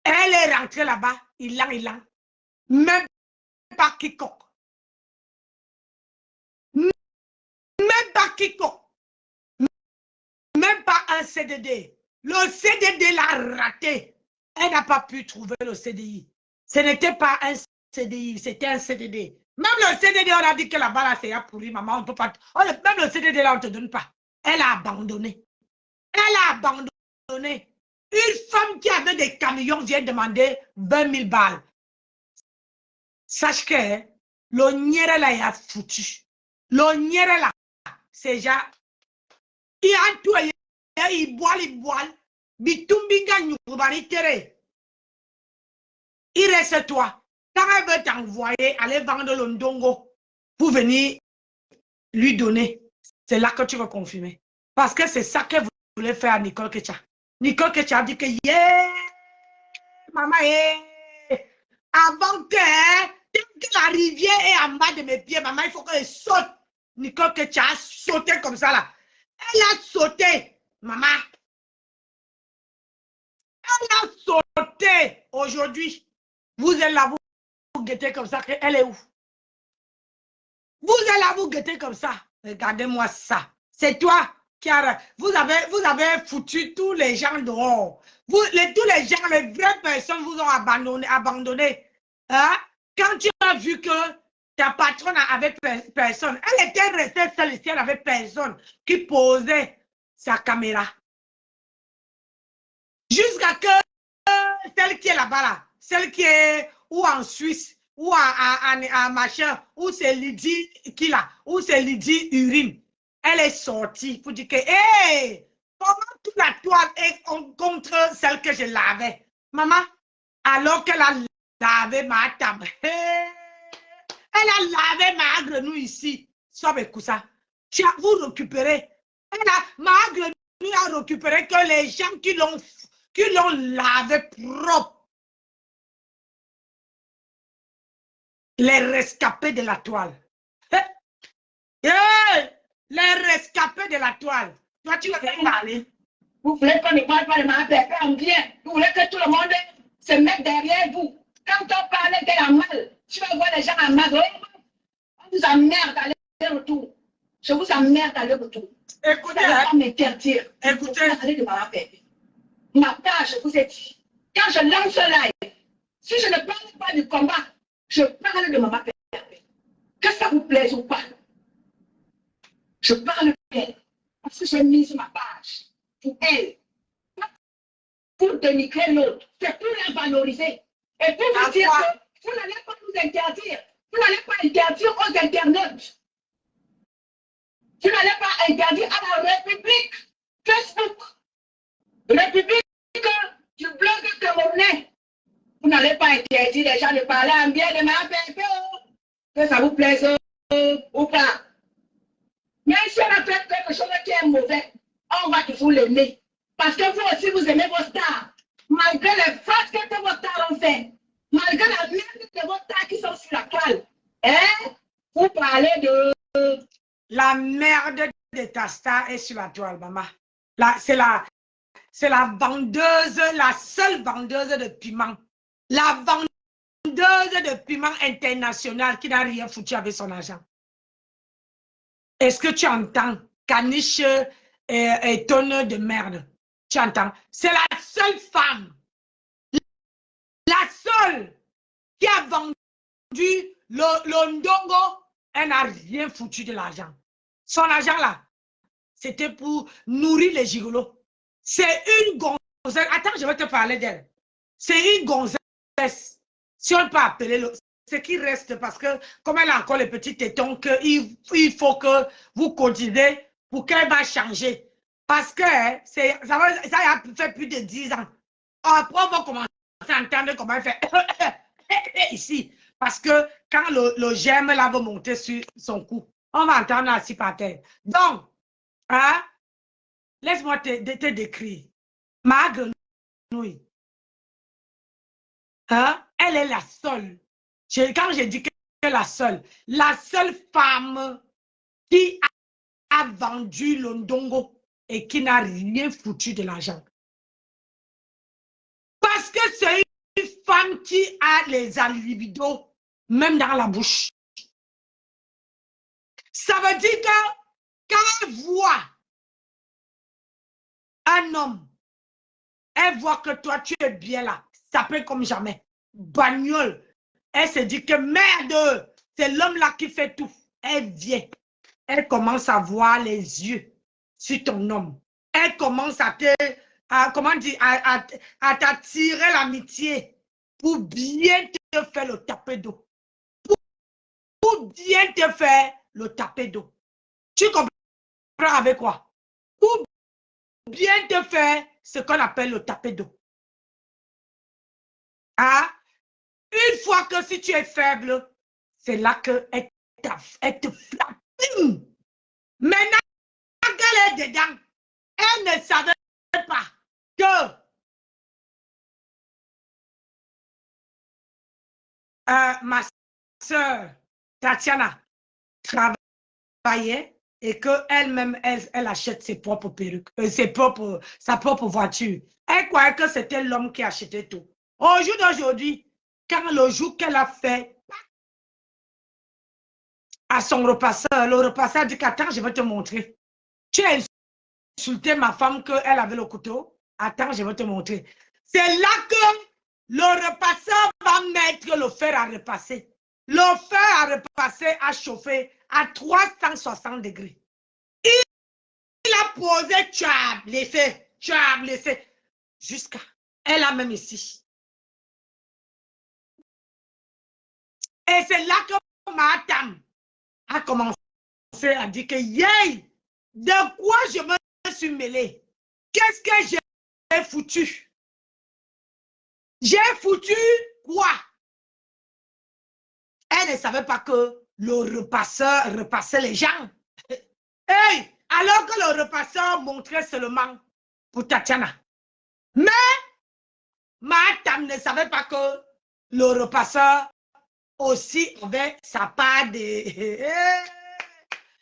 Elle est rentrée là-bas, il a. Même pas quiconque. Même pas quiconque. Même pas un CDD. Le CDD l'a raté. Elle n'a pas pu trouver le CDI. Ce n'était pas un CDI, c'était un CDD. Même le CDD, on a dit que là-bas, là, c'est pourri, maman, on ne peut pas. Même le CDD, là, on ne te donne pas. Elle a abandonné. Elle a abandonné. Une femme qui avait des camions vient demander 20 000 balles. Sache que le nière là, il a foutu. Le nière là, c'est déjà. Il a tout, il boit. Bitumbinga nyubari tere. Il reste toi. Quand elle veut t'envoyer, aller vendre le ndongo pour venir lui donner, c'est là que tu vas confirmer. Parce que c'est ça qu'elle voulait faire à Nicole Kecha. Nicole Kecha a dit que yeah, maman, avant que la rivière est en bas de mes pieds, maman, il faut qu'elle saute. Nicole Kecha a sauté comme ça là. Elle a sauté, maman. Elle a sauté aujourd'hui. Vous êtes là, vous guettez comme ça. Elle est où? Vous êtes là, vous guettez comme ça. Regardez-moi ça. C'est toi qui a... Vous avez foutu tous les gens dehors. Tous les gens, les vraies personnes vous ont abandonné. Hein? Quand tu as vu que ta patronne avait personne, elle était restée seule ici, elle avait personne qui posait sa caméra. Jusqu'à que celle qui est là-bas, là, celle qui est ou en Suisse, ou à machin, ou c'est Lydie qui l'a, ou c'est Lydie Urine. Elle est sortie pour dire que, hé, comment toute la toile est contre celle que je lavais? Maman, alors qu'elle a lavé ma table, elle a lavé ma grenouille ici. Sobe Koussa, vous récupérez. Ma grenouille a récupéré que les gens qui l'ont lavé propre. Les rescapés de la toile. Les rescapés de la toile. Toi, tu vas parler. Vous voulez qu'on ne parle pas de ma pépé en bien. Vous voulez que tout le monde se mette derrière vous. Quand on parle qu'elle a mal, tu vas voir les gens à mal. On vous emmerde à l'aller-retour. Je vous emmerde à l'aller-retour. Écoutez, pas m'interdire. Écoutez. Parler de ma pépé. Ma page, je vous ai dit. Quand je lance un live, si je ne parle pas du combat, je parle de ma pépé. Que ça vous plaise ou pas. Je parle d'elle. Parce que j'ai mis sur ma page pour elle. Pour dénigrer l'autre. C'est pour la valoriser. Et pour vous dire que vous n'allez pas nous interdire. Vous n'allez pas interdire aux internautes. Vous n'allez pas interdire à la République. Facebook. République du blog camerounais. Vous n'allez pas interdire les gens de parler en bien de ma pépé. Que ça vous plaise ou pas. Mais si on a fait quelque chose qui est mauvais, on va toujours l'aimer. Parce que vous aussi, vous aimez vos stars. Malgré les fautes que vos stars ont fait, malgré la merde de vos stars qui sont sur la toile, hein, vous parlez de... La merde de ta star est sur la toile, maman. C'est la vendeuse, la seule vendeuse de piment. La vendeuse de piment international qui n'a rien foutu avec son argent. Est-ce que tu entends, caniche et tonne de merde? Tu entends? C'est la seule femme, la seule qui a vendu le ndongo. Elle n'a rien foutu de l'argent. Son argent là, c'était pour nourrir les gigolos. C'est une gonzesse. Attends, je vais te parler d'elle. C'est une gonzesse. Si on peut appeler le... Ce qui reste, parce que comme elle a encore les petits tétons, il faut que vous cotisez pour qu'elle va changer. Parce que ça a fait plus de 10 ans. Après, on va commencer à entendre comment elle fait ici. Parce que quand le germe là va monter sur son cou, on va entendre assis par terre. Donc, hein, laisse-moi te décrire. Ma grenouille, hein, elle est la seule. Quand je dis que la seule femme qui a vendu le ndongo et qui n'a rien foutu de l'argent. Parce que c'est une femme qui a les libido même dans la bouche. Ça veut dire que quand elle voit un homme, elle voit que toi, tu es bien là, ça peut comme jamais. Bagnole. Elle se dit que merde, c'est l'homme là qui fait tout. Elle vient. Elle commence à voir les yeux sur ton homme. Elle commence à t'attirer l'amitié pour bien te faire le tapé d'eau. Pour bien te faire le tapé d'eau. Tu comprends avec quoi? Pour bien te faire ce qu'on appelle le tapé d'eau. Ah? Une fois que si tu es faible, c'est là qu'elle te flatte. Maintenant qu'elle est dedans, elle ne savait pas que ma soeur Tatiana travaillait et qu'elle-même, elle achète ses propres perruques, sa propre voiture. Elle croyait que c'était l'homme qui achetait tout. Au jour d'aujourd'hui, quand le jour qu'elle a fait à son repasseur, le repasseur dit qu'attends, je vais te montrer. Tu as insulté ma femme qu'elle avait le couteau. Attends, je vais te montrer. C'est là que le repasseur va mettre le fer à repasser. Le fer à repasser a chauffé à 360 degrés. Il a posé, tu as blessé, jusqu'à, elle a même ici. Et c'est là que Matam a commencé à dire que, yay, de quoi je me suis mêlée? Qu'est-ce que j'ai foutu? J'ai foutu quoi? Elle ne savait pas que le repasseur repassait les gens. Hey, alors que le repasseur montrait seulement pour Tatiana. Mais Matam ne savait pas que le repasseur aussi avait sa part de...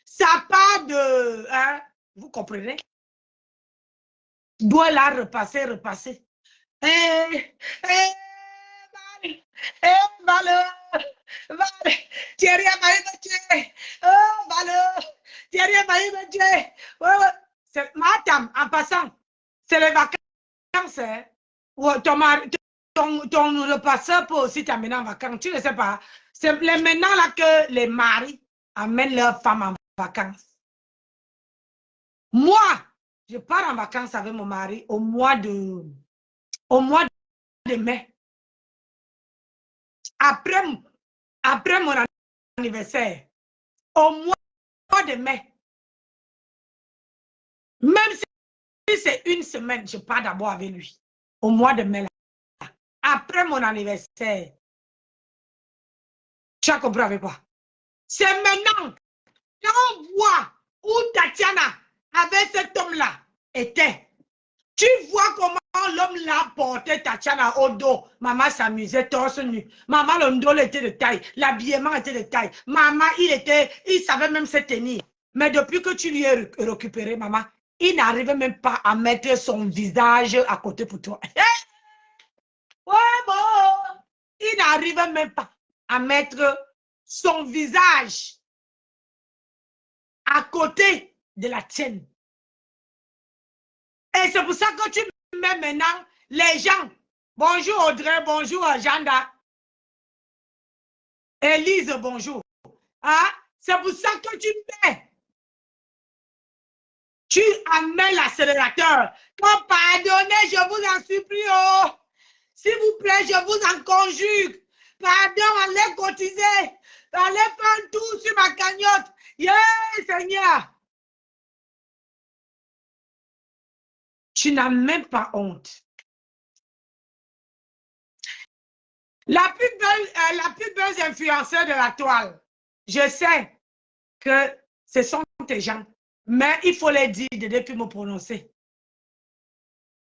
sa part de... Hein, vous comprenez? Doit la repasser. Thierry a failli me tuer. Oh, Valeur. Thierry a failli me tuer. Ouais. Madame, en passant, c'est les vacances. Hein? Ouais, ton repasseur peut aussi t'amener en vacances. Tu ne sais pas. C'est maintenant là que les maris amènent leurs femmes en vacances. Moi, je pars en vacances avec mon mari au mois de mai. Après mon anniversaire, au mois de mai. Même si c'est une semaine, je pars d'abord avec lui. Au mois de mai, là. Après mon anniversaire. Tu as compris avec quoi? C'est maintenant. Quand on voit où Tatiana avec cet homme-là était. Tu vois comment l'homme l'a porté Tatiana au dos. Maman s'amusait torse nu. Maman, le dos était de taille. L'habillement était de taille. Maman, il savait même se tenir. Mais depuis que tu lui as récupéré, maman, il n'arrivait même pas à mettre son visage à côté pour toi. Ouais, bon. Il n'arrivait même pas à mettre son visage à côté de la tienne. Et c'est pour ça que tu mets maintenant les gens. Bonjour Audrey, bonjour Janda. Élise, bonjour. Hein? C'est pour ça que tu mets. Tu amènes l'accélérateur. Quand pardonnez, je vous en supplie. Oh. S'il vous plaît, je vous en conjugue. Pardon, allez cotiser. Allez faire un tour sur ma cagnotte. Yeah, Seigneur. Tu n'as même pas honte. La plus belle influenceuse de la toile, je sais que ce sont tes gens, mais il faut les dire depuis me prononcer.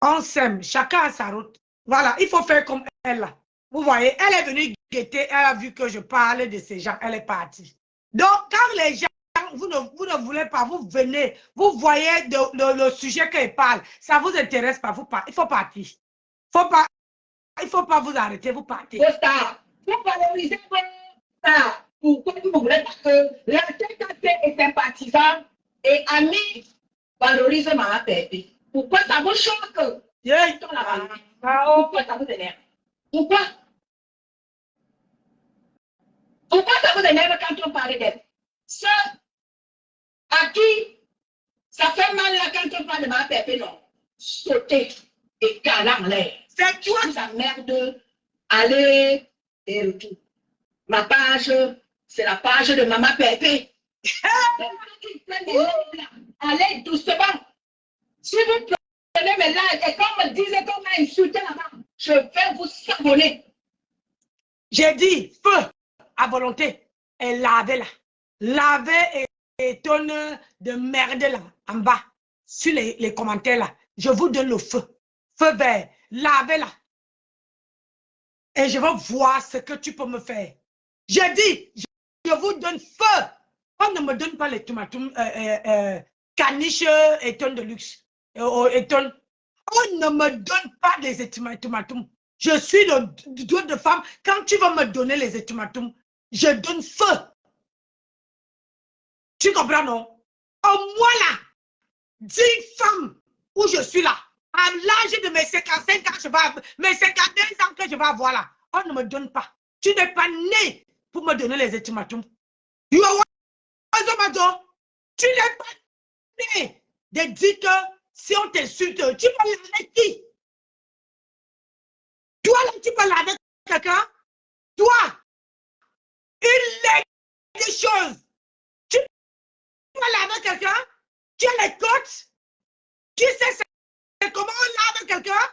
On s'aime, chacun a sa route. Voilà, il faut faire comme elle là. Vous voyez, elle est venue guetter, elle a vu que je parlais de ces gens, elle est partie. Donc, quand les gens, vous ne voulez pas, vous venez, vous voyez le sujet qu'elle parle, ça ne vous intéresse pas, il faut partir. Il ne faut pas vous arrêter, vous partez. Vous valorisez ça. Pourquoi vous ne voulez pas que la TKT et ses partisans et amis valorisent ma Pépé? Pourquoi ça vous choque? Pourquoi ça vous énerve? Pourquoi? Pourquoi ça vous énerve quand on parle d'elle? Ceux à qui ça fait mal là quand on parle de ma Pépé, non. Sauter et caler en l'air. C'est toi qui s'emmerde. Aller et retour. Ma page, c'est la page de Maman Pépé. Allez doucement. Si vous prenez mes lives et qu'on me disait qu'on m'a insulté là-bas, je vais vous savonner. J'ai dit feu à volonté. Et lavez là. Lavez et tonne de merde là, en bas, sur les commentaires là. Je vous donne le feu. Feu vert. Lavez là. Et je veux voir ce que tu peux me faire. J'ai dit, je vous donne feu. On ne me donne pas les tomatoum, caniche et tonnes de luxe. On ne me donne pas les étimatoum. Je suis le droit de femme. Quand tu vas me donner les étimatoum, je donne feu. Tu comprends, non? Au moins là, 10 femmes où je suis là. À l'âge de mes 55 ans, mes 52 ans que je vais avoir là, on ne me donne pas. Tu n'es pas né pour me donner les ultimatums. Tu n'es pas né de dire que si on t'insulte, tu peux laver qui? Toi là, tu peux laver quelqu'un? Toi, Il lègue des choses. Tu parles avec quelqu'un, tu as les côtes, tu sais c'est comment on lave quelqu'un.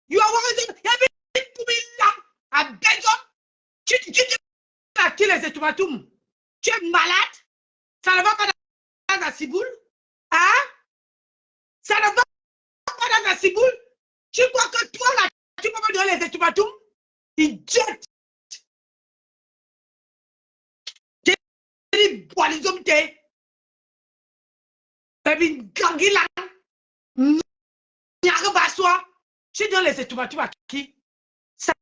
You are worried. Il y a une poubelle là, à Belgium. Tu as qui les étoumatoum. Tu es malade. Ça ne va pas dans la ciboule. Hein? Ça ne va pas dans la ciboule. Tu crois que toi là, tu peux me donner les étoumatoum? Idiote. Tu bois les hommes, tu es. Et puis, gangi là. Tu donnes les étoumatoum à qui? Ça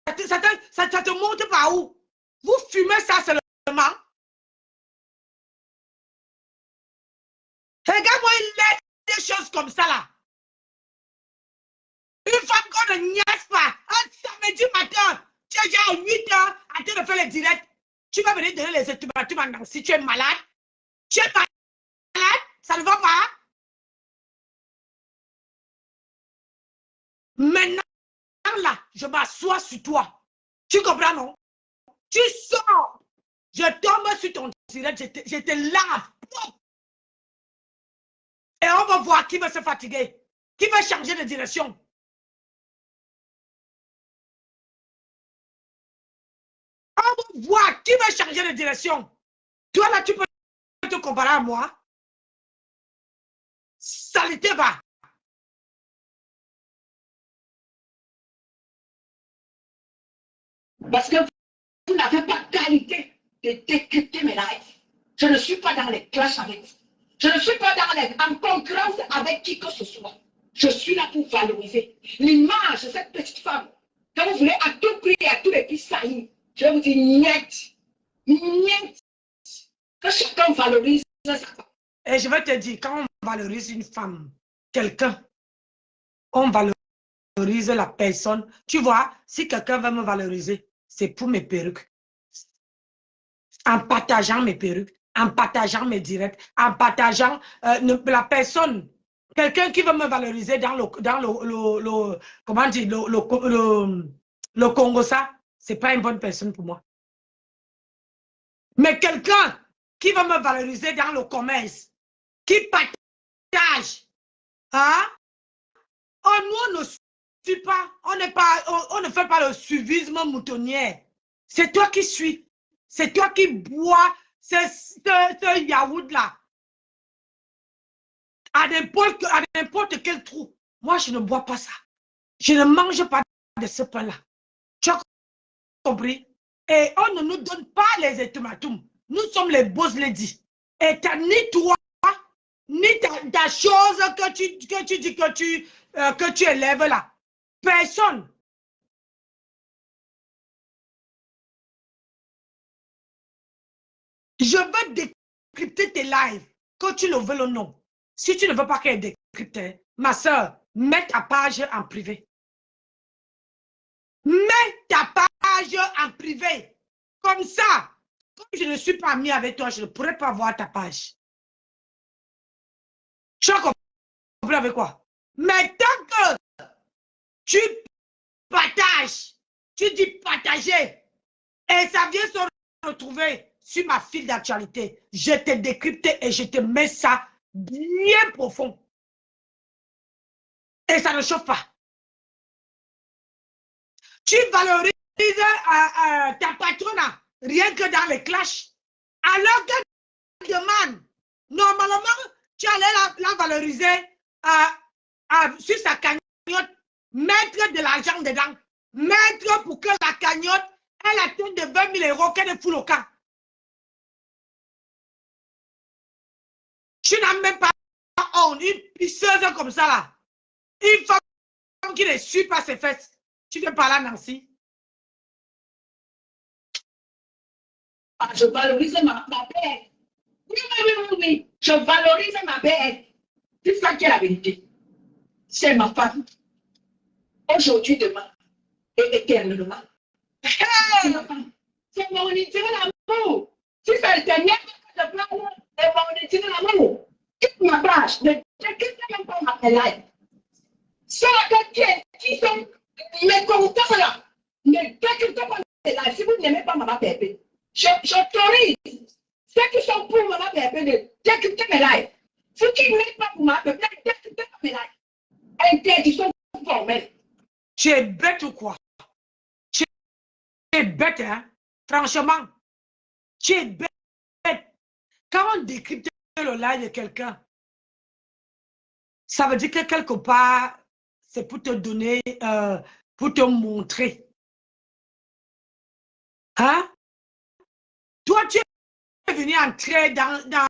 te montre par où? Vous fumez ça seulement? Regarde-moi, il laisse des choses comme ça là. Une femme qu'on ne niaise pas, un samedi matin, tu es déjà à 8 heures en train de faire les directs. Tu vas venir donner les étoumatoum à Nancy. Tu es malade? Tu es malade? Ça ne va pas? Maintenant, là, je m'assois sur toi. Tu comprends, non? Tu sors. Je tombe sur ton direct, je te lave. Et on va voir qui va se fatiguer. Qui va changer de direction. On va voir qui va changer de direction. Toi, là, tu peux te comparer à moi. Ça ne te va. Parce que vous n'avez pas qualité de décrypter mes lives. Je ne suis pas dans les clashs avec vous. Je ne suis pas en concurrence avec qui que ce soit. Je suis là pour valoriser l'image de cette petite femme. Quand vous voulez à tout prix et à tous les prix saillir, je vais vous dire niet. Niet. Que chacun valorise sa femme. Et je vais te dire, quand on valorise une femme, quelqu'un, on valorise la personne. Tu vois, si quelqu'un veut me valoriser, c'est pour mes perruques. En partageant mes perruques, en partageant mes directs, en partageant la personne. Quelqu'un qui veut me valoriser dans le comment dire, le Congo, ça, c'est pas une bonne personne pour moi. Mais quelqu'un qui va me valoriser dans le commerce, qui partage, hein? Oh, nous, on ne suit pas, on ne fait pas le suivisme moutonnier. C'est toi qui suis. C'est toi qui bois ce yaourt là. À n'importe quel trou. Moi, je ne bois pas ça. Je ne mange pas de ce pain-là. Tu as compris? Et on ne nous donne pas les ultimatums. Nous sommes les boss ladies. Et ni toi, ni ta chose que tu dis que tu élèves là. Personne. Je veux décrypter tes lives, que tu le veux ou non. Si tu ne veux pas qu'elle décrypte, ma soeur, mets ta page en privé. Mets ta page en privé. Comme ça, comme je ne suis pas ami avec toi, je ne pourrais pas voir ta page. Tu as compris avec quoi? Mais tant que tu partages, tu dis partager, et ça vient se retrouver sur ma file d'actualité, je te décrypte et je te mets ça bien profond. Et ça ne chauffe pas. Tu valorises ta patronne rien que dans les clashs. Alors qu'elle demande, normalement, tu allais la valoriser sur sa cagnotte, mettre de l'argent dedans, mettre pour que la cagnotte, elle atteigne de 20 000 euros qu'elle ne fout au camp. Tu n'as même pas honte, une pisseuse comme ça là. Une femme qui ne suit pas ses fesses. Tu viens parler à Nancy. Ah, je valorise ma bête. Oui. Je valorise ma bête. C'est ça qui est la vérité. C'est ma femme. Aujourd'hui, demain et éternellement. Hey! C'est mon unité l'amour. Si ça était bien que je parle, c'est mon unité l'amour. Quitte ma page. Ne quitte même pas ma live. Ceux qui sont mécontents là, ne quittez pas mes lives. Si vous n'aimez pas ma pépé, J'autorise ceux qui sont pour ma bébé de décrypter mes lives. Ceux qui ne sont pas pour ma bébé de décrypter mes lives. Interdiction formelle. Tu es bête ou quoi? Tu es bête, hein? Franchement, tu es bête. Quand on décrypte le live de quelqu'un, ça veut dire que quelque part, c'est pour te donner, pour te montrer. Hein? Toi, tu es venu entrer dans